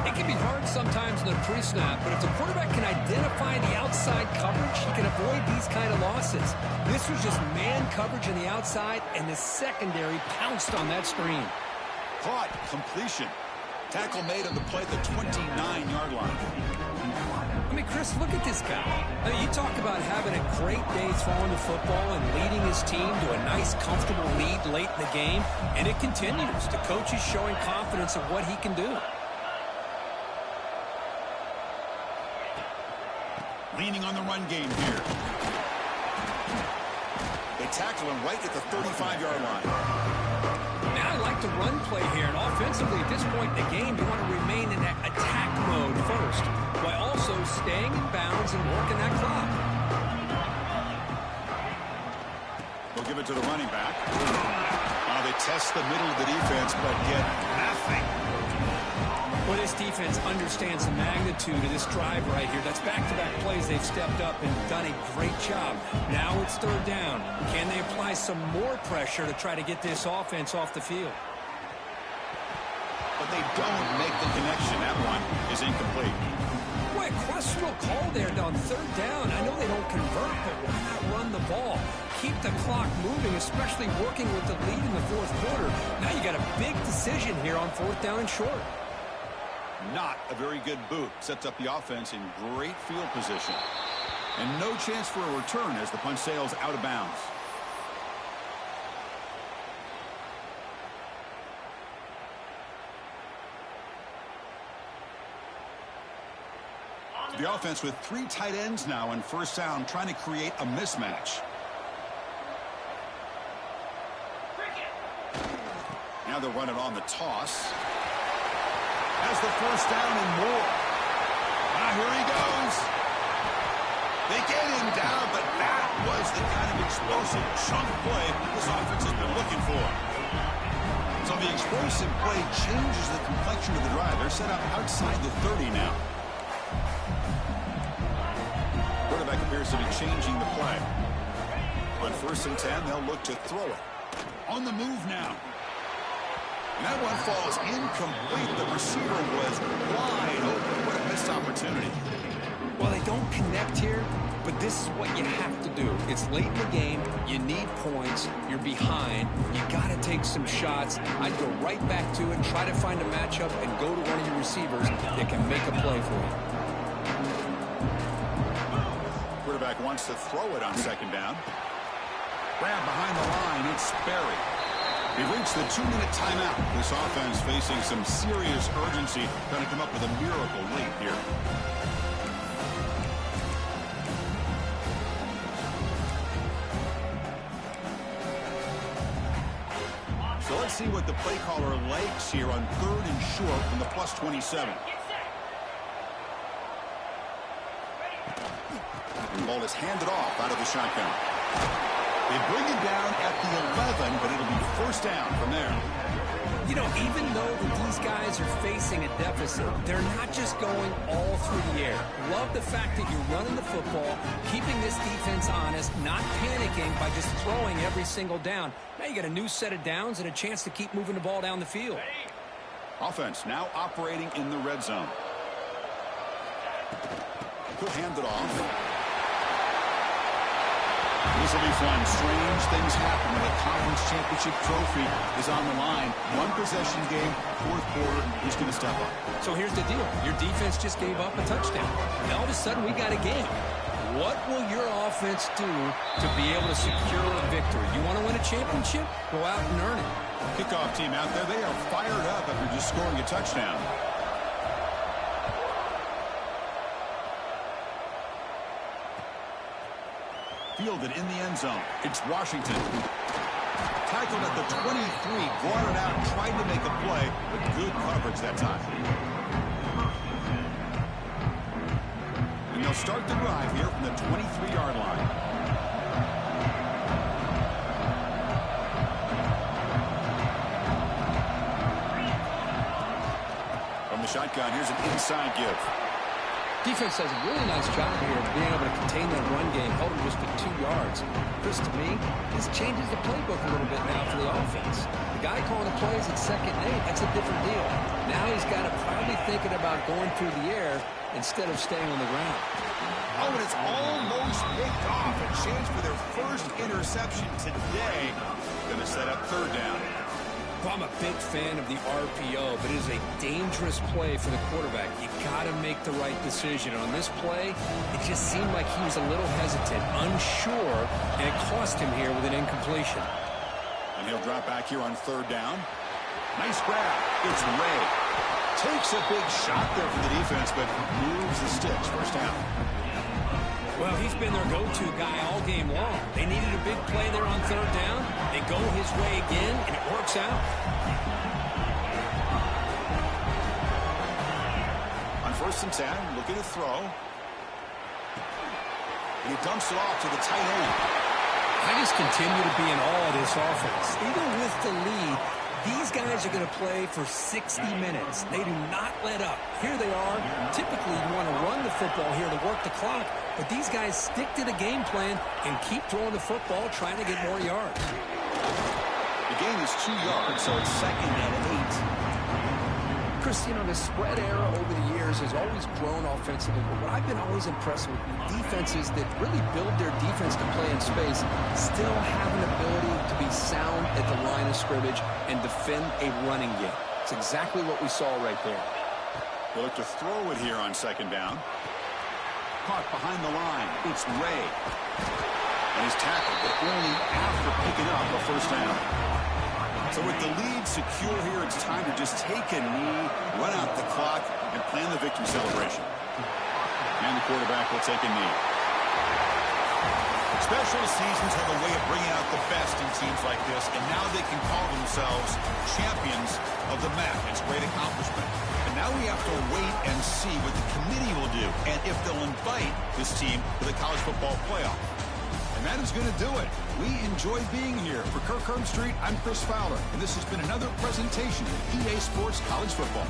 It can be hard sometimes in the pre-snap, but if the quarterback can identify the outside coverage, he can avoid these kind of losses. This was just man coverage on the outside, and the secondary pounced on that screen.
Caught. Completion. Tackle made on the play at the 29-yard line.
I mean, Chris, look at this guy. I mean, you talk about having a great day throwing the football and leading his team to a nice, comfortable lead late in the game, and it continues. The coach is showing confidence of what he can do.
Leaning on the run game here. They tackle him right at the 35-yard line.
Now I like the run play here, and offensively at this point in the game, you want to remain in that attack mode first, while also staying in bounds and working that clock.
They'll give it to the running back. They test the middle of the defense, but get nothing.
Well, this defense understands the magnitude of this drive right here. That's back-to-back plays. They've stepped up and done a great job. Now it's third down. Can they apply some more pressure to try to get this offense off the field?
But they don't make the connection. That one is incomplete.
Boy, a questionable call there on third down. I know they don't convert, but why not run the ball? Keep the clock moving, especially working with the lead in the fourth quarter. Now you got a big decision here on fourth down and short.
Not a very good boot. Sets up the offense in great field position. And no chance for a return as the punt sails out of bounds. The offense with three tight ends now in first down, trying to create a mismatch. Now they're running on the toss. Has the first down and more. Here he goes. They get him down, but that was the kind of explosive chunk play this offense has been looking for. So the explosive play changes the complexion of the drive. They're set up outside the 30 now. Quarterback appears to be changing the play. On 1st and 10, they'll look to throw it. On the move now. And that one falls incomplete. The receiver was wide open. What a missed opportunity.
Well, they don't connect here, but this is what you have to do. It's late in the game. You need points. You're behind. You got to take some shots. I'd go right back to it, try to find a matchup, and go to one of your receivers that can make a play for you.
Quarterback wants to throw it on second down. Grab behind the line. It's Sperry. We've reached the 2-minute timeout. This offense facing some serious urgency, trying to come up with a miracle late here. So let's see what the play caller likes here on 3rd and short from the +27. The ball is handed off out of the shotgun. They bring it down at the 11, but it'll be first down from there.
You know, even though these guys are facing a deficit, they're not just going all through the air. Love the fact that you're running the football, keeping this defense honest, not panicking by just throwing every single down. Now you got a new set of downs and a chance to keep moving the ball down the field.
Offense now operating in the red zone. Could hand it off. This will be fun. Strange things happen when a conference championship trophy is on the line. One possession game, fourth quarter, who's going to step up?
So here's the deal. Your defense just gave up a touchdown. Now all of a sudden we got a game. What will your offense do to be able to secure a victory? You want to win a championship? Go out and earn it.
Kickoff team out there. They are fired up after just scoring a touchdown. Fielded in the end zone. It's Washington. Tackled at the 23, brought it out, tried to make a play, but good coverage that time. And they'll start the drive here from the 23-yard line. From the shotgun, here's an inside give.
Defense does a really nice job here of being able to contain that run game, held him just to 2 yards. Chris, to me, this changes the playbook a little bit now for the offense. The guy calling the plays at 2nd and 8, that's a different deal. Now he's got to probably thinking about going through the air instead of staying on the ground.
Oh, and it's almost picked off. A chance for their first interception today. Going to set up 3rd down.
Well, I'm a big fan of the RPO, but it is a dangerous play for the quarterback. You got to make the right decision. On this play, it just seemed like he was a little hesitant, unsure, and it cost him here with an incompletion.
And he'll drop back here on 3rd down. Nice grab. It's Ray. Takes a big shot there for the defense, but moves the sticks. 1st down.
Well, he's been their go-to guy all game long. They needed a big play there on 3rd down. They go his way again, and it works out.
On 1st and 10, looking to throw. And he dumps it off to the tight end.
I just continue to be in awe of this offense. Even with the lead, these guys are going to play for 60 minutes. They do not let up. Here they are. Typically, you want to run the football here to work the clock, but these guys stick to the game plan and keep throwing the football, trying to get more yards.
The gain is 2 yards, so it's 2nd and 8.
Chris, you know, the spread era over the years has always grown offensively, but what I've been always impressed with defenses that really build their defense to play in space still have an ability to be sound at the line of scrimmage and defend a running game. It's exactly what we saw right there.
They look to throw it here on 2nd down. Caught behind the line. It's Ray. And he's tackled, but only after picking up a 1st down. So with the lead secure here, it's time to just take a knee, run out the clock, and plan the victory celebration. And the quarterback will take a knee. Special seasons have a way of bringing out the best in teams like this, and now they can call themselves champions of the MAC. It's a great accomplishment. And now we have to wait and see what the committee will do, and if they'll invite this team to the college football playoff. And that is going to do it. We enjoy being here. For Kirk Herbstreit, I'm Chris Fowler, and this has been another presentation of EA Sports College Football.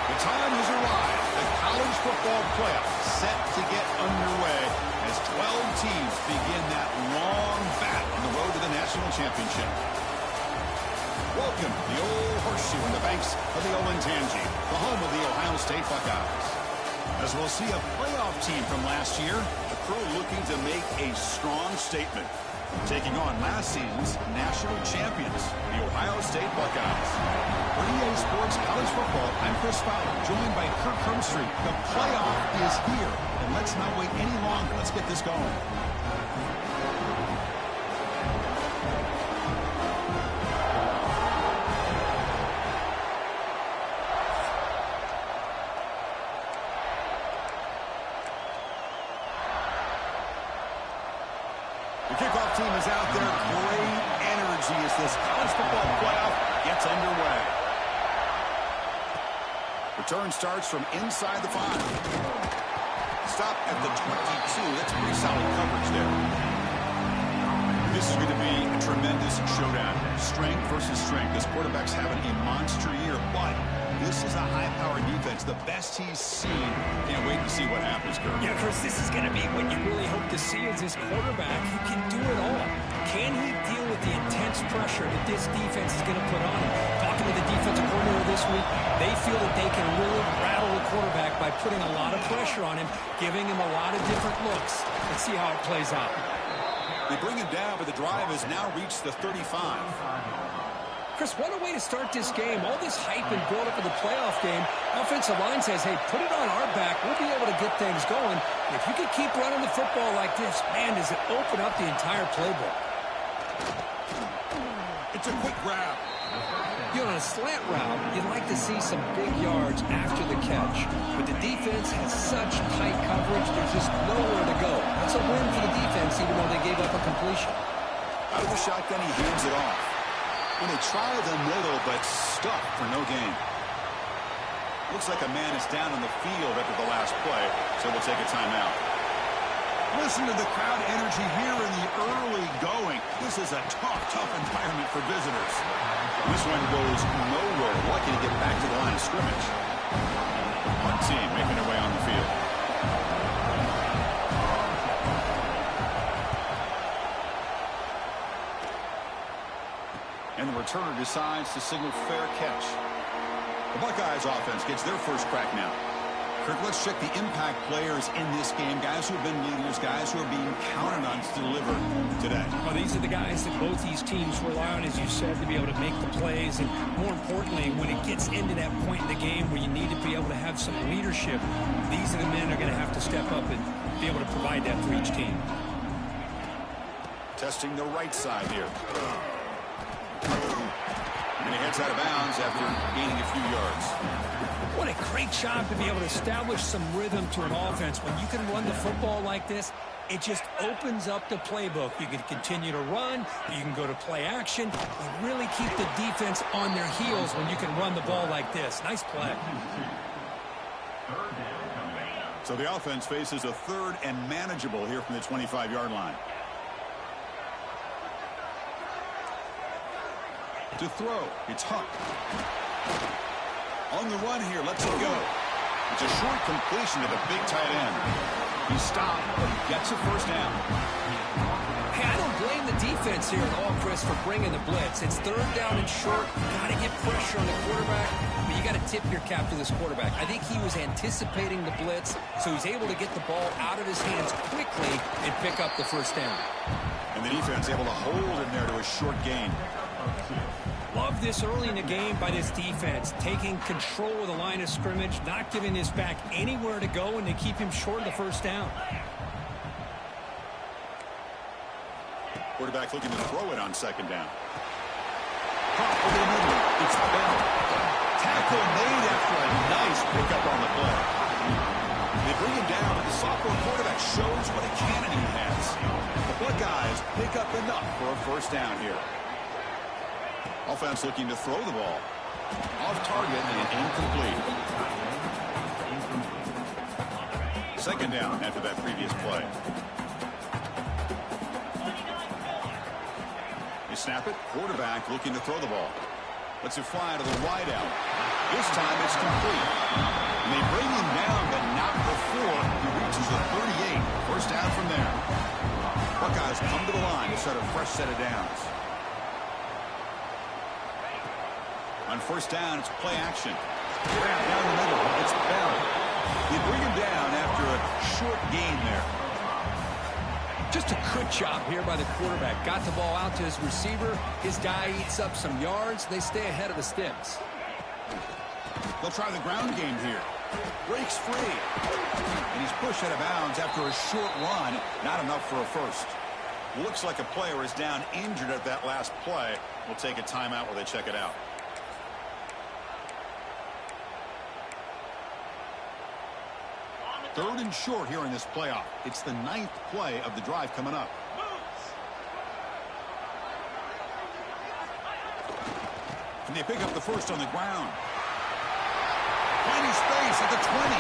The time has arrived. The college football playoff set to get underway as 12 teams begin that long battle on the road to the national championship. Welcome to the old horseshoe in the banks of the Olentangy, the home of the Ohio State Buckeyes. As we'll see a playoff team from last year, the crew looking to make a strong statement, taking on last season's national champions, the Ohio State Buckeyes. For EA Sports College Football, I'm Chris Fowler, joined by Kirk Hermstreet. The playoff is here, and let's not wait any longer. Let's get this going. The kickoff team is out there. Great energy as this college football playoff gets underway. Return starts from inside the 5. Stop at the 22. That's pretty solid coverage there. This is going to be a tremendous showdown. Strength versus strength. This quarterback's having a monster year, but this is a high-powered defense, the best he's seen. Can't wait to see what happens, Kirk.
Yeah, Chris, this is going to be what you really hope to see as this quarterback who can do it all. Can he deal with the intense pressure that this defense is going to put on him? Talking to the defensive coordinator this week, they feel that they can really rattle the quarterback by putting a lot of pressure on him, giving him a lot of different looks. Let's see how it plays out.
They bring him down, but the drive has now reached the 35.
Chris, what a way to start this game. All this hype and build up of the playoff game. Offensive line says, hey, put it on our back. We'll be able to get things going. If you can keep running the football like this, man, does it open up the entire playbook.
It's a quick grab.
You know, on a slant route, you'd like to see some big yards after the catch. But the defense has such tight coverage, there's just nowhere to go. That's a win for the defense, even though they gave up a completion.
Out of the shotgun, he hands it off. And they try the middle, but stuck for no gain. Looks like a man is down on the field after the last play, so we'll take a timeout. Listen to the crowd energy here in the early going. This is a tough environment for visitors. This one goes nowhere. Lucky to get back to the line of scrimmage. One team making their way on the field. And the returner decides to signal fair catch. The Buckeyes offense gets their first crack now. Kirk, let's check the impact players in this game. Guys who have been leaders, guys who are being counted on to deliver today.
Well, these are the guys that both these teams rely on, as you said, to be able to make the plays. And more importantly, when it gets into that point in the game where you need to be able to have some leadership, these are the men that are going to have to step up and be able to provide that for each team.
Testing the right side here. And he heads out of bounds after gaining a few yards.
What a great job to be able to establish some rhythm to an offense. When you can run the football like this, it just opens up the playbook. You can continue to run. You can go to play action. You really keep the defense on their heels when you can run the ball like this. Nice play.
So the offense faces a third and manageable here from the 25-yard line. To throw, it's Huck. On the run here, lets it go. It's a short completion to the big tight end. He stopped, but he gets a first down.
Hey, I don't blame the defense here at all, Chris, for bringing the blitz. It's third down and short. Got to get pressure on the quarterback, but you got to tip your cap to this quarterback. I think he was anticipating the blitz, so he's able to get the ball out of his hands quickly and pick up the first down.
And the defense able to hold him there to a short gain.
Love this early in the game by this defense, taking control of the line of scrimmage, not giving this back anywhere to go, and they keep him short of the first down.
Quarterback looking to throw it on second down. Pop over the middle. It's Bell. Tackle made after a nice pickup on the play. They bring him down, but the sophomore quarterback shows what a cannon he has. The Buckeyes pick up enough for a first down here. Offense looking to throw the ball. Off target and incomplete. Second down after that previous play. They snap it. Quarterback looking to throw the ball. Lets it fly to the wide out. This time it's complete. And they bring him down, but not before he reaches the 38. First down from there. Buckeyes come to the line to start a fresh set of downs. On first down, it's play action. Wrap down the middle. It's Bell. They bring him down after a short gain there.
Just a good job here by the quarterback. Got the ball out to his receiver. His guy eats up some yards. They stay ahead of the sticks.
They'll try the ground game here. Breaks free. And he's pushed out of bounds after a short run. Not enough for a first. Looks like a player is down injured at that last play. We'll take a timeout while they check it out. Third and short here in this playoff. It's the 9th play of the drive coming up. And they pick up the first on the ground. Plenty space at the 20.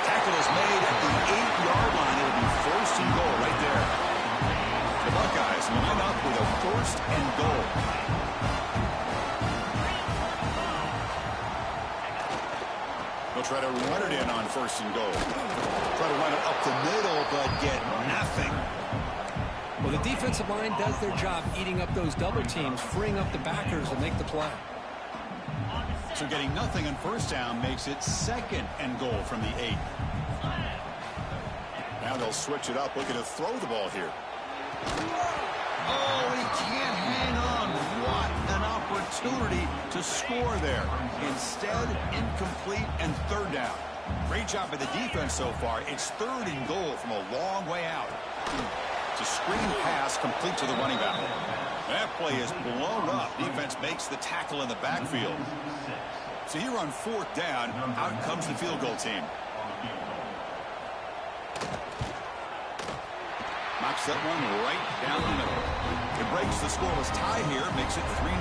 Tackle is made at the 8-yard line. It'll be first and goal right there. The Buckeyes line up with a first and goal. They'll try to run it in on first and goal. Try to run it up the middle, but get nothing.
Well, the defensive line does their job eating up those double teams, freeing up the backers to make the play.
So getting nothing on first down makes it second and goal from the 8. Now they'll switch it up, looking to throw the ball here. Oh, he can't hang on. What an opportunity to score there. Instead, incomplete and third down. Great job by the defense so far. It's third and goal from a long way out. It's a screen pass complete to the running back. That play is blown up. Defense makes the tackle in the backfield. So here on fourth down, out comes the field goal team. Knocks that one right down the middle. It breaks the scoreless tie here, makes it 3-0.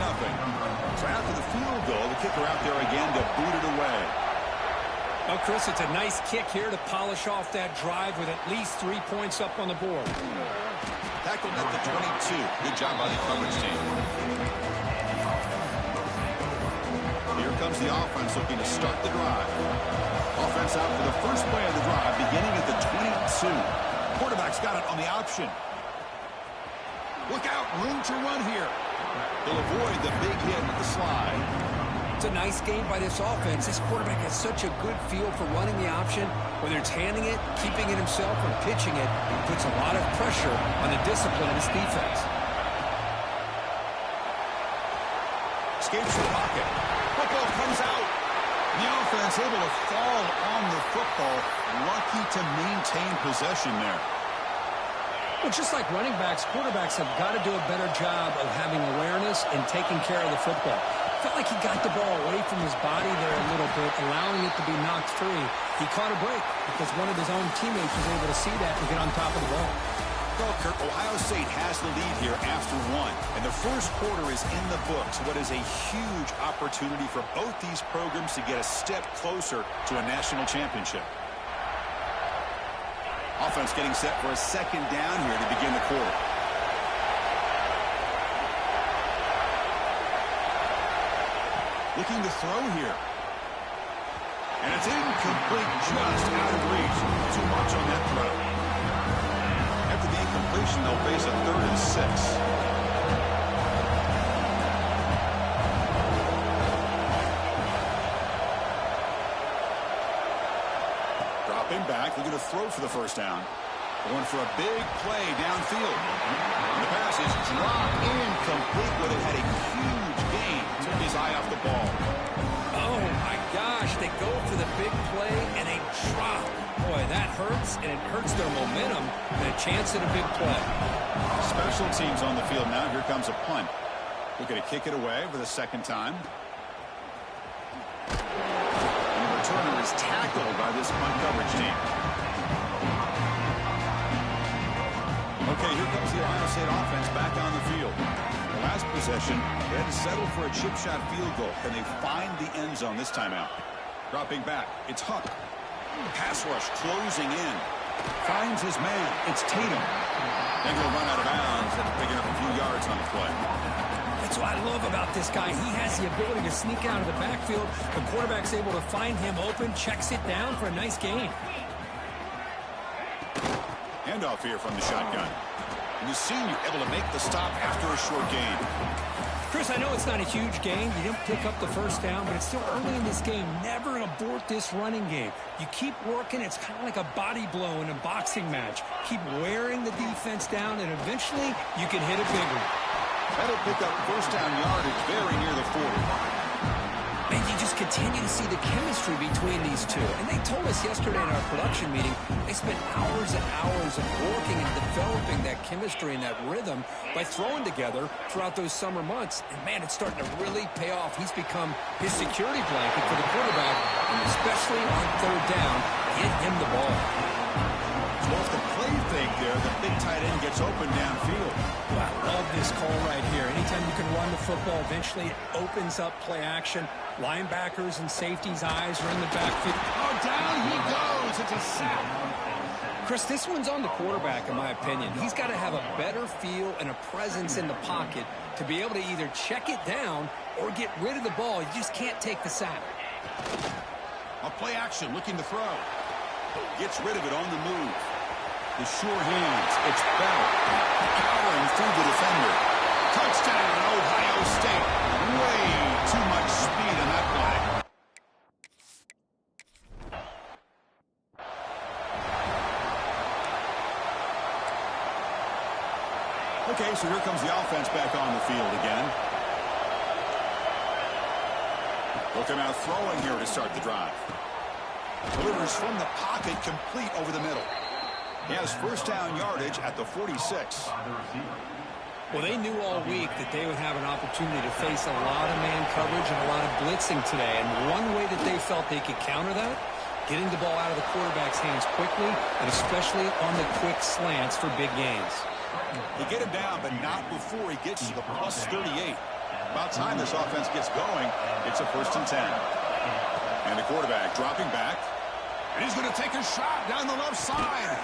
So after the field goal, the kicker out there again to boot it away.
Well, Chris, it's a nice kick here to polish off that drive with at least 3 points up on the board.
Tackled at the 22. Good job by the coverage team. Here comes the offense looking to start the drive. Offense out for the first play of the drive, beginning at the 22. Quarterback's got it on the option. Look out, room to run here. They'll avoid the big hit with the slide.
It's a nice game by this offense. This quarterback has such a good feel for running the option. Whether it's handing it, keeping it himself, or pitching it, he puts a lot of pressure on the discipline of his defense.
Escapes the pocket. Football comes out. The offense able to fall on the football. Lucky to maintain possession there.
Well, just like running backs, quarterbacks have got to do a better job of having awareness and taking care of the football. Felt like he got the ball away from his body there a little bit, allowing it to be knocked free. He caught a break because one of his own teammates was able to see that and get on top of the ball.
Well, Kirk, Ohio State has the lead here after one, and the first quarter is in the books. What is a huge opportunity for both these programs to get a step closer to a national championship. Offense getting set for a second down here to begin the quarter. Looking to throw here. And it's incomplete, just out of reach. Too much on that throw. After the incompletion, they'll face a 3rd and 6. Dropping back, looking to throw for the first down. Going for a big play downfield. And the pass is dropped incomplete, but it had a huge gain. Took his eye off the ball.
Oh, my gosh. They go for the big play, and they drop. Boy, that hurts, and it hurts their momentum and a chance at a big play.
Special teams on the field now. Here comes a punt. Looking to kick it away for the second time. And the returner is tackled by this punt coverage team. Okay, here comes the Ohio State offense back on the field. The last possession, they had to settle for a chip shot field goal. Can they find the end zone this time out? Dropping back, it's Huck. Pass rush closing in. Finds his man. It's Tatum. Then he'll run out of bounds and picking up a few yards on the play.
That's what I love about this guy. He has the ability to sneak out of the backfield. The quarterback's able to find him open, checks it down for a nice gain.
Handoff here from the shotgun. And the senior able to make the stop after a short gain.
Chris, I know it's not a huge gain. You didn't pick up the first down, but it's still early in this game. Never abort this running game. You keep working. It's kind of like a body blow in a boxing match. Keep wearing the defense down, and eventually you can hit a big one.
That'll pick up first down yardage very near the 40.
And you just continue to see the chemistry between these two. And they told us yesterday in our production meeting, they spent hours and hours of working and developing that chemistry and that rhythm by throwing together throughout those summer months. And, man, it's starting to really pay off. He's become his security blanket for the quarterback, and especially on third down, get him the ball.
So off the play fake there, the big tight end gets open downfield.
Well, I love this call right here. Anytime you can run the football, eventually it opens up play action. Linebackers and safeties' eyes are in the backfield.
Oh, down he goes. It's a sack.
Chris, this one's on the quarterback, in my opinion. He's got to have a better feel and a presence in the pocket to be able to either check it down or get rid of the ball. You just can't take the sack.
A play action, looking to throw. Gets rid of it on the move. The sure hands. It's Bell. Powering through the defender. Touchdown, Ohio State. Way too much speed in that play. Okay, so here comes the offense back on the field again. Looking out throwing here to start the drive. Delivers from the pocket, complete over the middle. He has first down yardage at the 46.
Well, they knew all week that they would have an opportunity to face a lot of man coverage and a lot of blitzing today. And one way that they felt they could counter that, getting the ball out of the quarterback's hands quickly, and especially on the quick slants for big gains.
They get him down, but not before he gets to the plus 38. About time this offense gets going. It's a 1st and 10. And the quarterback dropping back. And he's going to take a shot down the left side.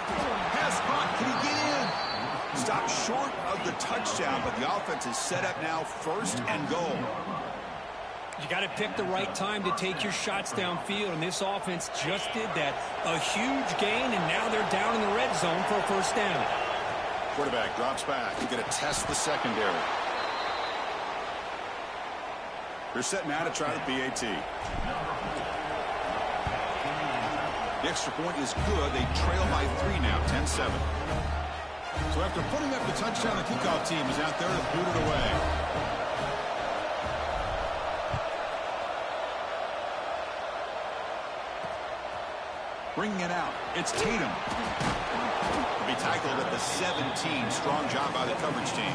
Pass caught. Can he get in? Stopped short of the touchdown, but the offense is set up now 1st and goal.
You got to pick the right time to take your shots downfield, and this offense just did that. A huge gain, and now they're down in the red zone for a 1st down.
Quarterback drops back. He's going to test the secondary. They're set now to try the PAT. The extra point is good. They trail by 3 now, 10-7. So after putting up the touchdown, the kickoff team is out there to boot it away. Bringing it out, it's Tatum. To be tackled at the 17. Strong job by the coverage team.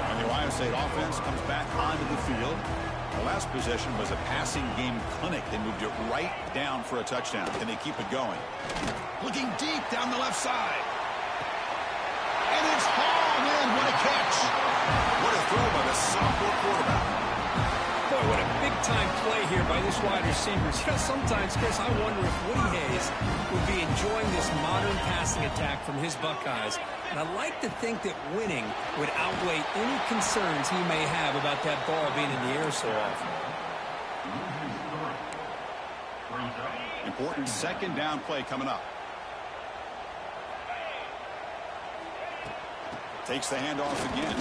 And the Ohio State offense comes back onto the field. The last possession was a passing game clinic. They moved it right down for a touchdown. Can they keep it going? Looking deep down the left side. And it's hauled in. What a catch. What a throw by the sophomore quarterback.
Boy, what a big-time play here by this wide receiver. You know, sometimes, Chris, I wonder if Woody Hayes would be enjoying this modern passing attack from his Buckeyes. And I like to think that winning would outweigh any concerns he may have about that ball being in the air so often.
Important 2nd down play coming up. Takes the handoff again.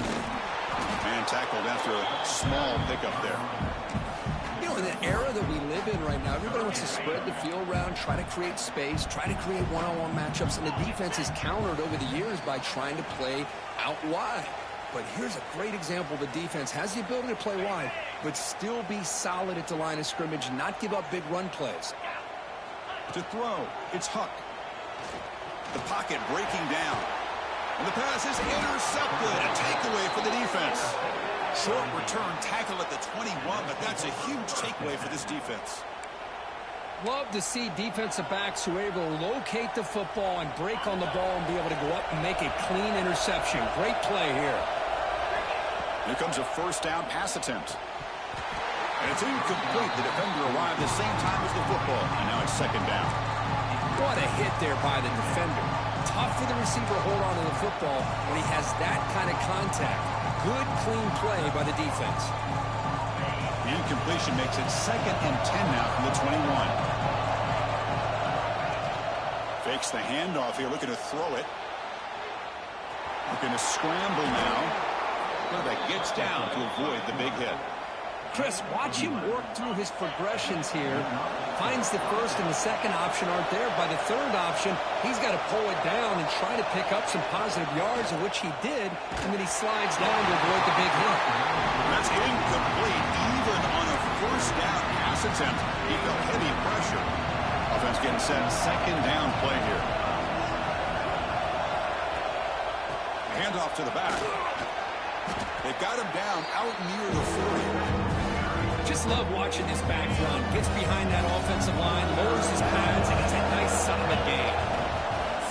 And tackled after a small pickup there.
You know, in the era that we live in right now, everybody wants to spread the field around, try to create space, try to create one-on-one matchups, and the defense is countered over the years by trying to play out wide. But here's a great example. The defense has the ability to play wide, but still be solid at the line of scrimmage, not give up big run plays.
To throw, it's Huck. The pocket breaking down. And the pass is intercepted. A takeaway for the defense. Short return tackle at the 21, but that's a huge takeaway for this defense.
Love to see defensive backs who are able to locate the football and break on the ball and be able to go up and make a clean interception. Great play here.
Here comes a 1st down pass attempt. And it's incomplete. The defender arrived the same time as the football. And now it's 2nd down.
What a hit there by the defender. Tough for the receiver to hold on to the football when he has that kind of contact. Good, clean play by the defense.
The incompletion makes it 2nd and 10 now from the 21. Fakes the handoff here, looking to throw it. Looking to scramble now. Quarterback gets down to avoid the big hit.
Chris, watch him work through his progressions here. Finds the 1st and the 2nd option aren't there. By the 3rd option, he's got to pull it down and try to pick up some positive yards, of which he did, and then he slides down to avoid the big hit.
That's incomplete. Even on a 1st down pass attempt, he felt heavy pressure. Offense getting set. 2nd down play here. Handoff to the back. They've got him down out near the 40.
Just love watching this back run. Gets behind that offensive line, lowers his pads, and it's a nice solid gain.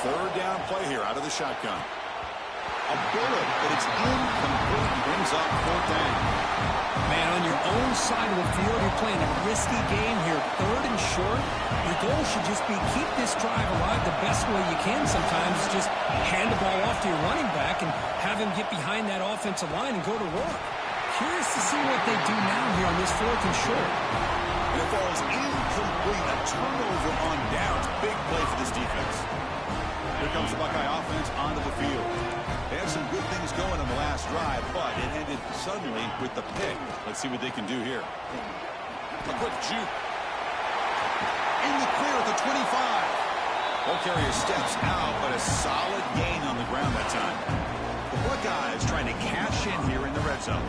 3rd down play here out of the shotgun. A bullet, but it's incomplete. Brings up 4th down.
Man, on your own side of the field, you're playing a risky game here. 3rd and short. Your goal should just be keep this drive alive the best way you can sometimes. Just hand the ball off to your running back and have him get behind that offensive line and go to work. Curious to see what they do now here on this 4th and short.
And it falls incomplete. A turnover on downs. Big play for this defense. Here comes the Buckeye offense onto the field. They had some good things going on the last drive, but it ended suddenly with the pick. Let's see what they can do here. A quick juke. In the clear at the 25. Ball carrier steps out, but a solid gain on the ground that time. The Buckeyes trying to cash in here in the red zone.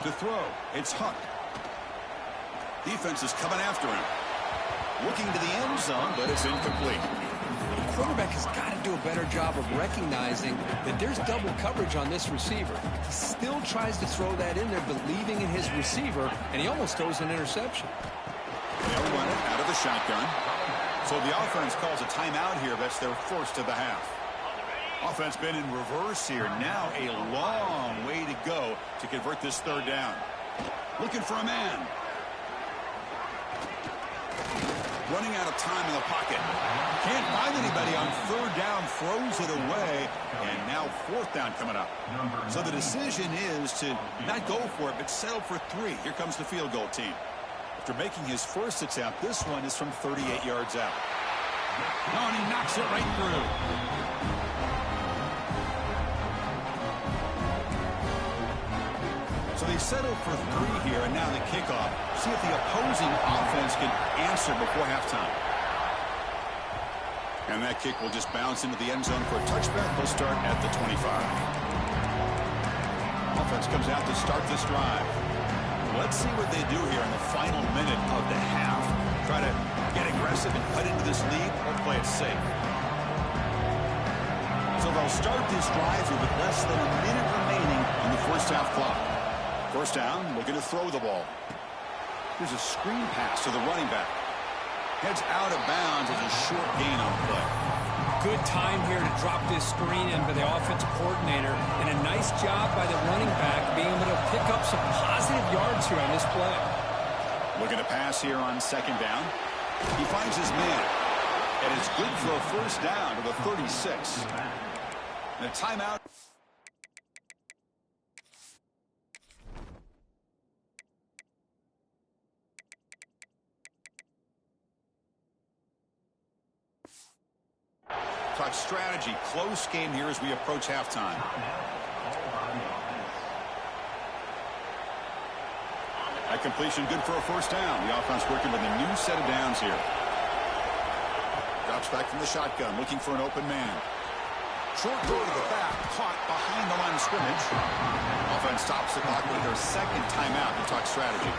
To throw, it's Huck. Defense is coming after him. Looking to the end zone, but it's incomplete.
The quarterback has got to do a better job of recognizing that there's double coverage on this receiver. He still tries to throw that in there, believing in his receiver, and he almost throws an interception.
They'll run it out of the shotgun. So the offense calls a timeout here. That's their first of the half. Offense been in reverse here. Now a long way to go to convert this third down. Looking for a man. Running out of time in the pocket. Can't find anybody on third down. Throws it away. And now fourth down coming up. So the decision is to not go for it, but settle for 3. Here comes the field goal team. After making his first attempt, this one is from 38 yards out. Oh, and he knocks it right through. So they settle for 3 here, and now the kickoff. See if the opposing offense can answer before halftime. And that kick will just bounce into the end zone for a touchback. They'll start at the 25. Offense comes out to start this drive. Let's see what they do here in the final minute of the half. Try to get aggressive and cut into this lead, or play it safe. So they'll start this drive here with less than a minute remaining on the first half clock. First down, looking to throw the ball. Here's a screen pass to the running back. Heads out of bounds as a short gain on play.
Good time here to drop this screen in by the offensive coordinator, and a nice job by the running back being able to pick up some positive yards here on this play.
Looking to pass here on second down. He finds his man, and it's good for a first down to the 36. And a timeout. Talk strategy. Close game here as we approach halftime. That completion good for a first down. The offense working with a new set of downs here. Drops back from the shotgun, looking for an open man. Short throw to the back, caught behind the line of scrimmage. Offense stops the clock with their second timeout to talk strategy.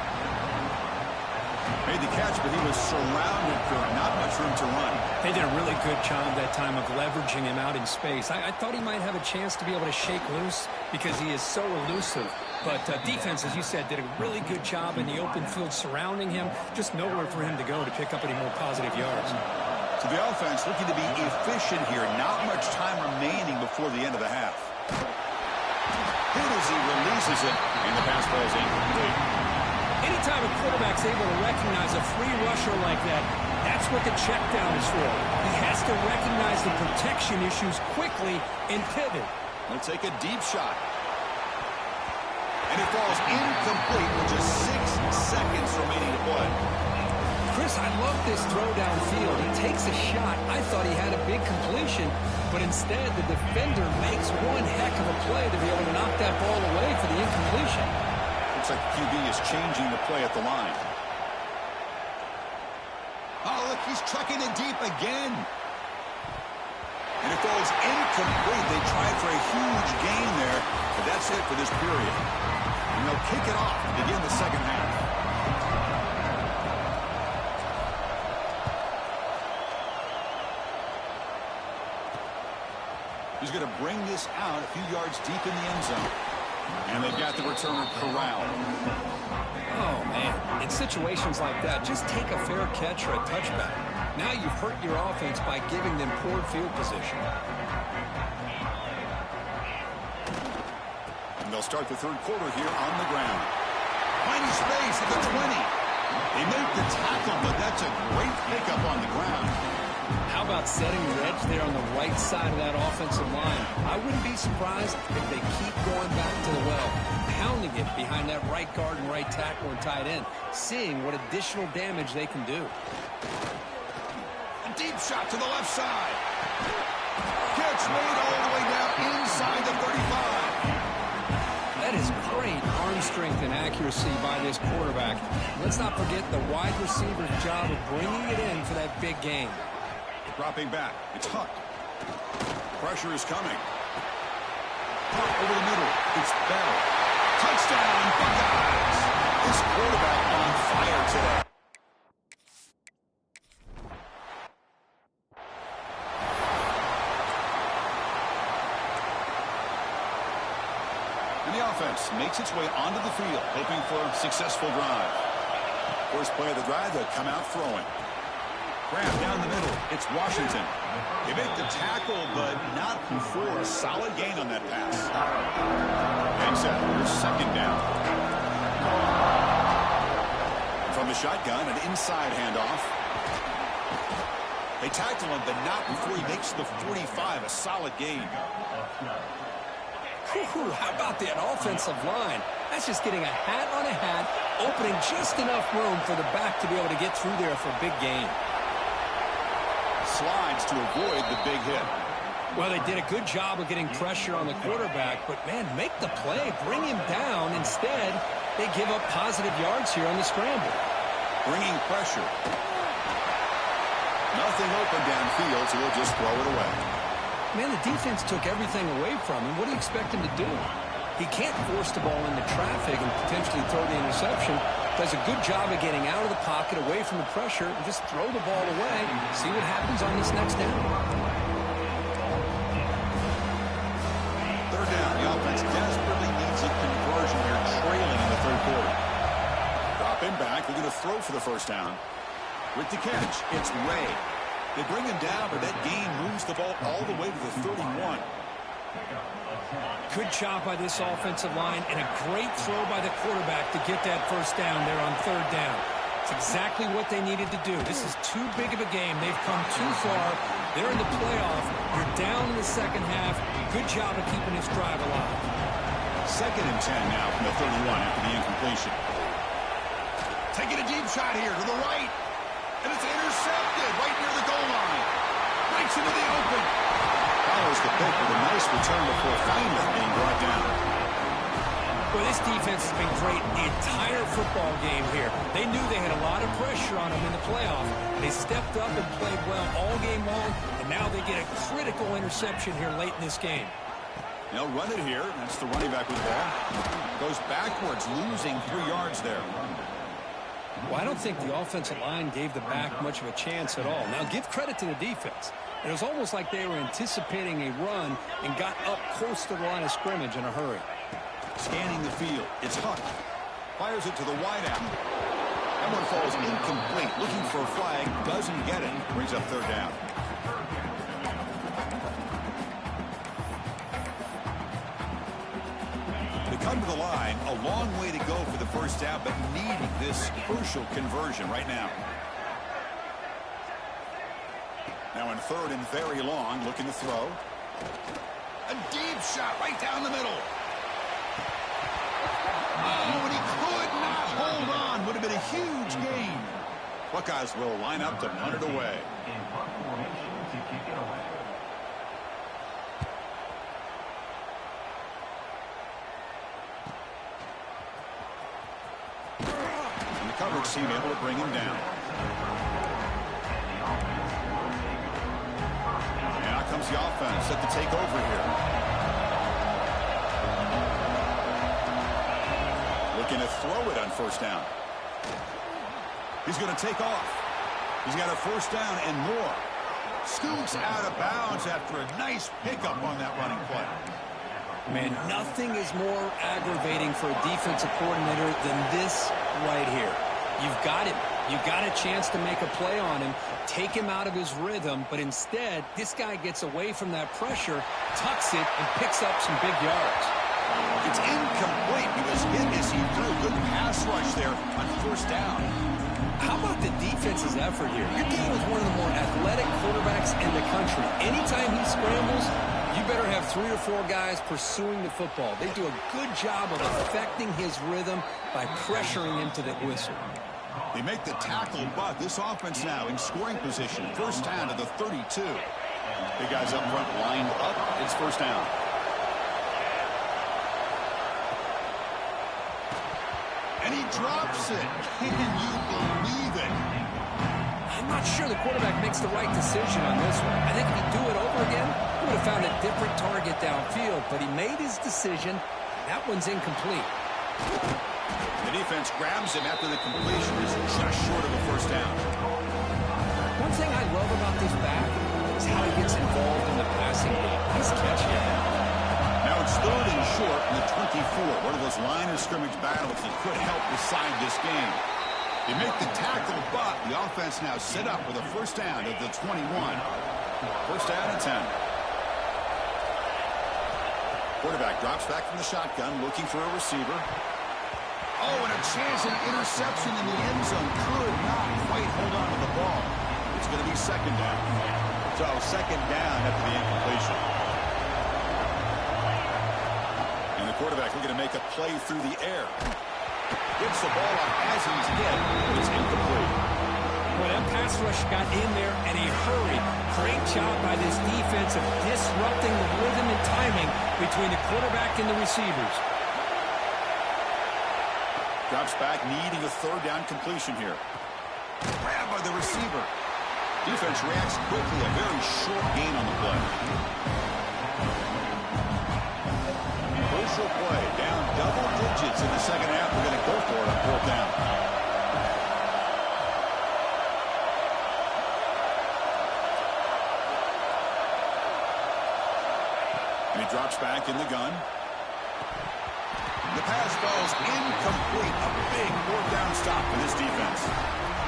Made the catch, but he was surrounded for not much room to run.
They did a really good job that time of leveraging him out in space. I thought he might have a chance to be able to shake loose because he is so elusive. But defense, as you said, did a really good job in the open field surrounding him. Just nowhere for him to go to pick up any more positive yards.
So the offense looking to be efficient here. Not much time remaining before the end of the half. Hit as he releases it, and the pass ball is incomplete.
Anytime a quarterback's able to recognize a free rusher like that, that's what the check down is for. He has to recognize the protection issues quickly and pivot.
They'll take a deep shot. And it falls incomplete with just 6 seconds remaining to play.
Chris, I love this throw downfield. He takes a shot. I thought he had a big completion, but instead the defender makes one heck of a play to be able to knock that ball away for the incompletion.
Looks like QB is changing the play at the line. Oh, look, he's chucking it deep again. And it falls incomplete. They tried for a huge gain there, but that's it for this period. And they'll kick it off to begin the second half. He's going to bring this out a few yards deep in the end zone. And they've got the returner corralled.
Oh, man. In situations like that, just take a fair catch or a touchback. Now you've hurt your offense by giving them poor field position.
And they'll start the third quarter here on the ground. Finding space at the 20. They make the tackle, but that's a great pickup on the ground.
How about setting the edge there on the right side of that offensive line? I wouldn't be surprised if they keep going back to the well, pounding it behind that right guard and right tackle and tight end, seeing what additional damage they can do.
A deep shot to the left side. Catch made all the way down inside the 35.
That is great arm strength and accuracy by this quarterback. Let's not forget the wide receiver's job of bringing it in for that big game.
Dropping back. It's Hunt. Pressure is coming. Hunt over the middle. It's Bell. Touchdown, Buckeyes. This quarterback on fire today. And the offense makes its way onto the field, hoping for a successful drive. First play of the drive, they'll come out throwing. Grab down the middle. It's Washington. They make the tackle, but not before a solid gain on that pass. And set for second down. From the shotgun, an inside handoff. They tackle him, but not before he makes the 45, a solid gain.
How about that offensive line? That's just getting a hat on a hat, opening just enough room for the back to be able to get through there for a big gain.
Slides to avoid the big hit.
Well, they did a good job of getting pressure on the quarterback, but, man, make the play, bring him down. Instead, they give up positive yards here on the scramble.
Bringing pressure. Nothing open downfield, so they'll just throw it away.
Man, the defense took everything away from him. What do you expect him to do? He can't force the ball into traffic and potentially throw the interception. Does a good job of getting out of the pocket, away from the pressure, and just throw the ball away. See what happens on this next down.
Third down. The offense desperately needs a conversion here, trailing in the third quarter. Drop him back. They're going to throw for the first down. With the catch, it's Ray. They bring him down, but that gain moves the ball all the way to the 31.
Good job by this offensive line and a great throw by the quarterback to get that first down there on third down. It's exactly what they needed to do. This is too big of a game. They've come too far. They're in the playoff. You're down in the second half. Good job of keeping this drive alive.
2nd and 10 now from the 31 after the incompletion. Taking a deep shot here to the right. And it's intercepted right near the goal line. Breaks into the open. Follows the pick with a nice return before finally being brought down.
Well, this defense has been great the entire football game here. They knew they had a lot of pressure on them in the playoff. They stepped up and played well all game long, and now they get a critical interception here late in this game.
They'll run it here. That's the running back with the ball. Goes backwards, losing 3 yards there.
Well, I don't think the offensive line gave the back much of a chance at all. Now, give credit to the defense. It was almost like they were anticipating a run and got up close to the line of scrimmage in a hurry.
Scanning the field. It's Huck. Fires it to the wideout. That one falls incomplete. Looking for a flag. Doesn't get it. Brings up third down. They come to the line. A long way to go for the first down, but needing this crucial conversion right now. Now in 3rd and very long, looking to throw. A deep shot right down the middle. Oh, and he could not hold on. Would have been a huge gain. Buckeyes will line up to punt it away.
In punt formation to kick it away.
And the coverage team able to bring him down. And out comes the offense set to take over here. Looking to throw it on first down. He's going to take off. He's got a first down and more. Scoots out of bounds after a nice pickup on that running play.
Man, nothing is more aggravating for a defensive coordinator than this right here. You've got him. You've got a chance to make a play on him, take him out of his rhythm, but instead, this guy gets away from that pressure, tucks it, and picks up some big yards.
It's incomplete. He was hit as he threw. Good pass rush there on first down.
How about the defense's effort here? You're dealing with one of the more athletic quarterbacks in the country. Anytime he scrambles, you better have 3 or 4 guys pursuing the football. They do a good job of affecting his rhythm by pressuring him to the whistle.
They make the tackle, but this offense now in scoring position. First down to the 32. Big guys up front lined up. It's first down. And he drops it. Can you believe it?
I'm not sure the quarterback makes the right decision on this one. I think if he'd do it over again, he would have found a different target downfield, but he made his decision. That one's incomplete.
The defense grabs him after the completion is just short of a first down.
One thing I love about this back is how he gets involved in the passing game. Nice catch here.
Now it's 3rd and short in the 24. One of those line of scrimmage battles that could help decide this game. They make the tackle, but the offense now set up with a first down at the 21. First down and 10. Quarterback drops back from the shotgun, looking for a receiver. Oh, and a chance at an interception in the end zone. Could not quite hold on to the ball. It's going to be second down. So second down after the incompletion. And the quarterback looking to make a play through the air. Gets the ball off as he's hit, but it's incomplete.
Well, that pass rush got in there in a hurry. Great job by this defense of disrupting the rhythm and timing between the quarterback and the receivers.
Drops back, needing a third down completion here. Grabbed by the receiver. Defense reacts quickly, a very short gain on the play. Crucial play, down double digits in the second half. We're going to go for it on fourth down. And he drops back in the gun. The pass falls incomplete. A big fourth down stop for this defense.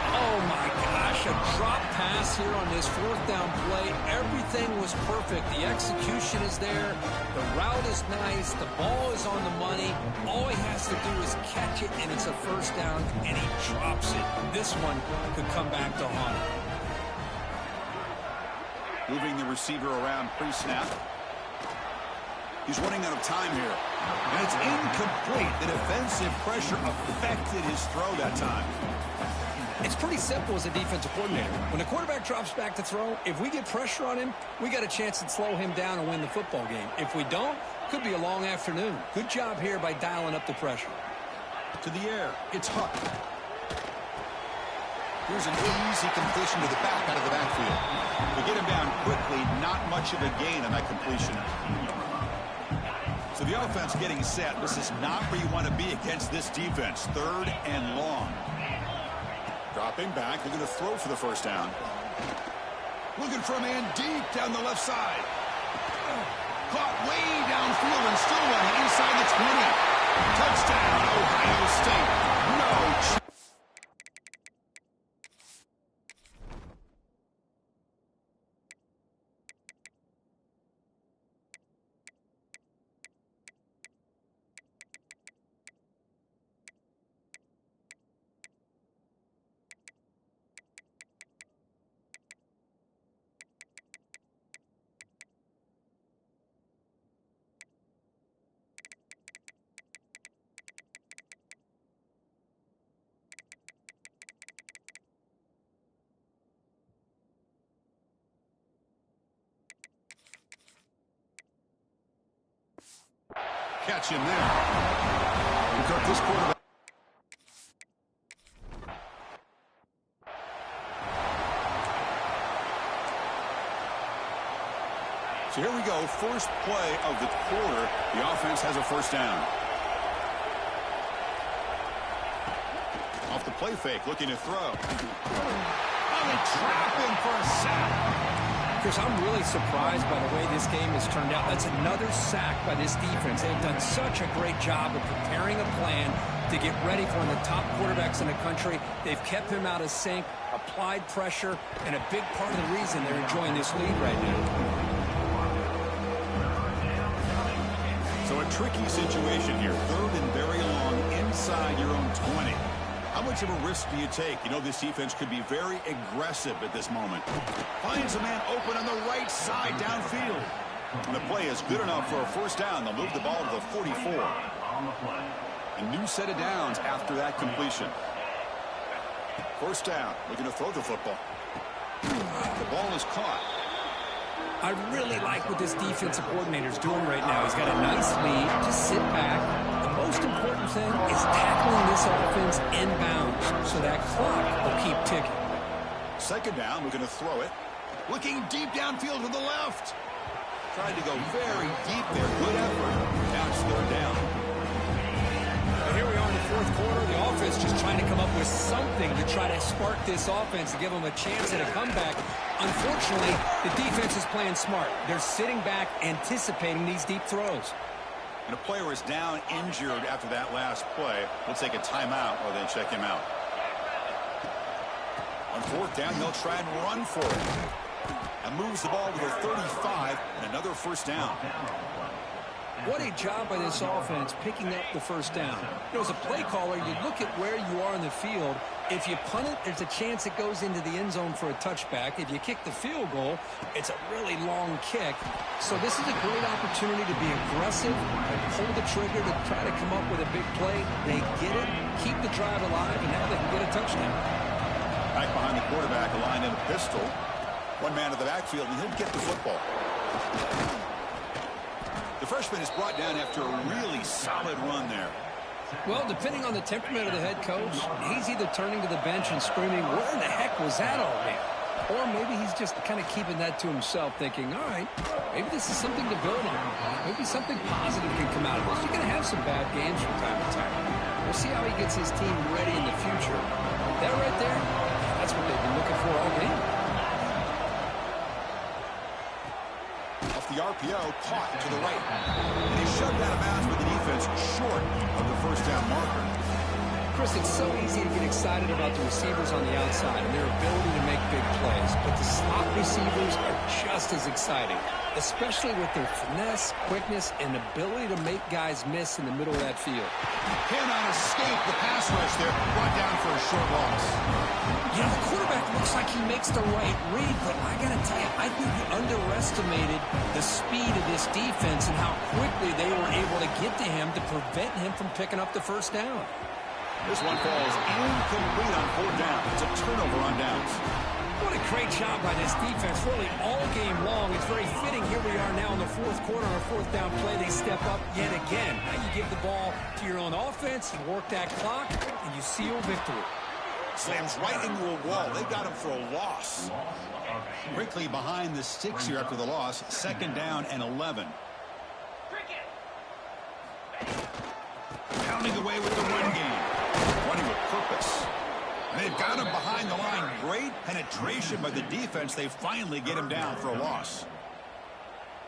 Oh, my gosh, a drop pass here on this fourth down play. Everything was perfect. The execution is there. The route is nice. The ball is on the money. All he has to do is catch it, and it's a first down, and he drops it. This one could come back to haunt him.
Moving the receiver around pre-snap. He's running out of time here. And it's incomplete. The defensive pressure affected his throw that time.
It's pretty simple as a defensive coordinator. When the quarterback drops back to throw, if we get pressure on him, we got a chance to slow him down and win the football game. If we don't, could be a long afternoon. Good job here by dialing up the pressure.
To the air, it's Huck. Here's an easy completion to the back out of the backfield. We get him down quickly, not much of a gain on that completion. So the offense getting set. This is not where you want to be against this defense. Third and long. Dropping back, looking to throw for the first down. Looking for a man deep down the left side. Caught way downfield and still running inside the 20. Touchdown, Ohio State. No chance. Catch him there. We got this quarterback. So here we go. First play of the quarter. The offense has a first down. Off the play fake, looking to throw. Oh, they trap him for a sack.
Chris, I'm really surprised by the way this game has turned out. That's another sack by this defense. They've done such a great job of preparing a plan to get ready for one of the top quarterbacks in the country. They've kept him out of sync, applied pressure, and a big part of the reason they're enjoying this lead right now.
So a tricky situation here. Third and very long inside your own 20. How much of a risk do you take? You know this defense could be very aggressive at this moment. Finds a man open on the right side downfield. And the play is good enough for a first down. They'll move the ball to the 44. A new set of downs after that completion. First down. Looking to throw the football. The ball is caught.
I really like what this defensive coordinator is doing right now. He's got a nice lead. Just sit back. The most important thing is tackling this offense inbounds so that clock will keep ticking.
Second down, we're going to throw it. Looking deep downfield to the left. Tried to go very deep there. Good effort. Now it's third down.
But here we are in the fourth quarter. The offense just trying to come up with something to try to spark this offense to give them a chance at a comeback. Unfortunately, the defense is playing smart. They're sitting back, anticipating these deep throws.
And a player is down injured after that last play. We'll take a timeout or then check him out. On fourth down, they'll try and run for it. And moves the ball to the 35 and another first down.
What a job by this offense picking up the first down. You know, as a play caller, you look at where you are in the field. If you punt it, there's a chance it goes into the end zone for a touchback. If you kick the field goal, it's a really long kick. So this is a great opportunity to be aggressive, pull the trigger to try to come up with a big play. They get it, keep the drive alive, and now they can get a touchdown.
Back behind the quarterback, aligned in a pistol. One man in the backfield, and he'll get the football. The freshman is brought down after a really solid run there.
Well, depending on the temperament of the head coach, he's either turning to the bench and screaming, where in the heck was that all day? Or maybe he's just kind of keeping that to himself, thinking, all right, maybe this is something to build on. Maybe something positive can come out of this. You're going to have some bad games from time to time. We'll see how he gets his team ready in the future. That right there, that's what they've been looking for all game.
The RPO caught to the right. And he's shoved out of bounds with the defense short of the first down marker.
Chris, it's so easy to get excited about the receivers on the outside and their ability to make big plays. But the slot receivers are just as exciting, especially with their finesse, quickness, and ability to make guys miss in the middle of that field.
Cannot escape the pass rush there. Brought down for a short loss.
You know, the quarterback looks like he makes the right read, but I got to tell you, I think he underestimated the speed of this defense and how quickly they were able to get to him to prevent him from picking up the first down.
This one falls incomplete on fourth down. It's a turnover on downs.
What a great job by this defense, really all game long. It's very fitting. Here we are now in the fourth quarter on a fourth down play. They step up yet again. Now you give the ball to your own offense, you work that clock, and you seal victory.
Slams right into a wall. They got him for a loss. Quickly behind the sticks here after the loss. Second down and 11. Pounding away with the run game. Running with purpose. And they've got him behind the line. Great penetration by the defense. They finally get him down for a loss.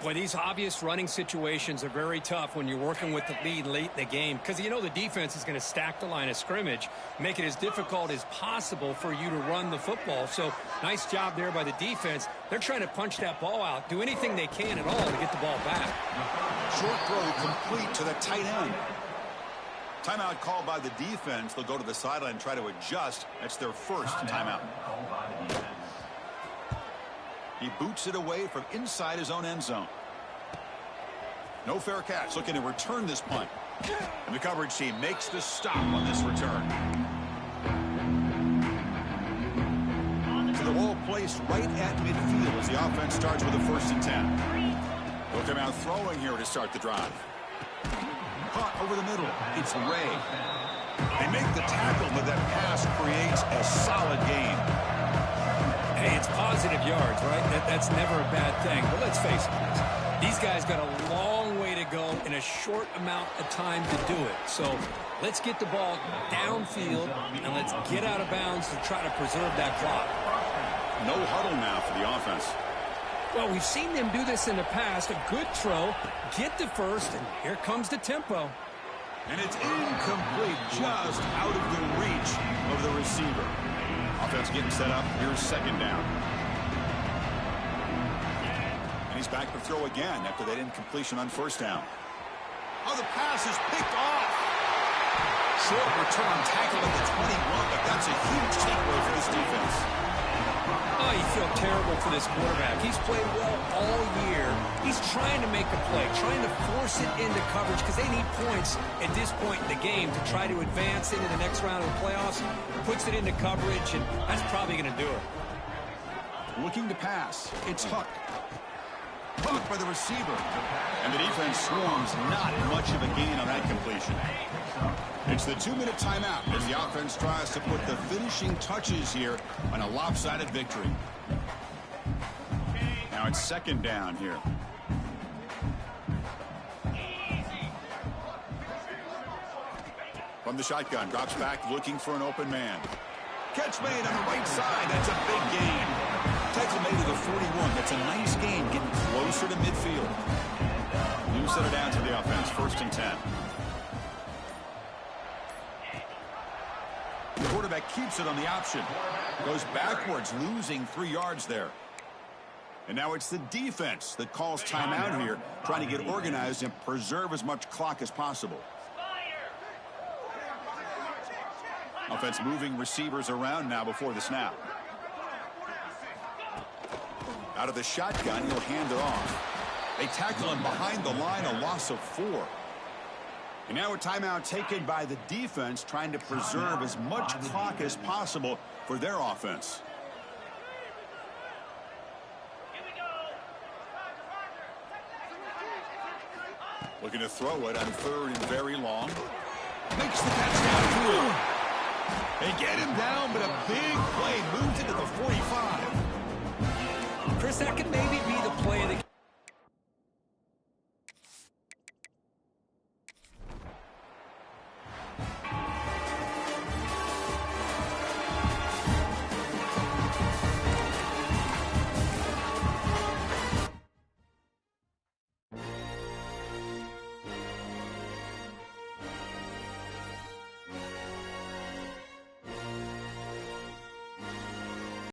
Boy, these obvious running situations are very tough when you're working with the lead late in the game because you know the defense is going to stack the line of scrimmage, make it as difficult as possible for you to run the football. So nice job there by the defense. They're trying to punch that ball out, do anything they can at all to get the ball back.
Short throw complete to the tight end. Timeout called by the defense. They'll go to the sideline and try to adjust. That's their first timeout. He boots it away from inside his own end zone. No fair catch. Looking to return this punt. And the coverage team makes the stop on this return. So the ball placed right at midfield as the offense starts with a 1st and 10. They'll come out throwing here to start the drive. Caught over the middle. It's Ray. They make the tackle, but that pass creates a solid gain.
Hey, it's positive yards, right? That's never a bad thing. But let's face it, these guys got a long way to go in a short amount of time to do it. So let's get the ball downfield, and let's get out of bounds to try to preserve that clock.
No huddle now for the offense.
Well, we've seen them do this in the past. A good throw, get the first, and here comes the tempo.
And it's incomplete, just out of the reach of the receiver. Offense getting set up. Here's second down. And he's back to throw again after that incompletion on first down. Oh, the pass is picked off. Short return tackle at the 21, but that's a huge takeaway for this defense.
Oh, you feel terrible for this quarterback. He's played well all year. He's trying to make a play, trying to force it into coverage because they need points at this point in the game to try to advance into the next round of the playoffs. Puts it into coverage, and that's probably going to do it.
Looking to pass. It's Huck. Huck by the receiver. And the defense swarms. Not much of a gain on that completion. It's the 2-minute timeout as the offense tries to put the finishing touches here on a lopsided victory. Now it's second down here. From the shotgun, drops back looking for an open man. Catch made on the right side. That's a big gain. Tackle made to the 41. That's a nice gain, getting closer to midfield. New set it down to the offense. 1st and 10. The quarterback keeps it on the option. Goes backwards, losing 3 yards there. And now it's the defense that calls timeout here, trying to get organized and preserve as much clock as possible. Offense moving receivers around now before the snap. Out of the shotgun, he'll hand it off. They tackle him behind the line, a loss of 4. And now a timeout taken by the defense, trying to preserve as much clock as possible for their offense. Looking to throw it on 3rd and very long. Makes the touchdown through. They get him down, but a big play moves into the 45.
Chris, that could maybe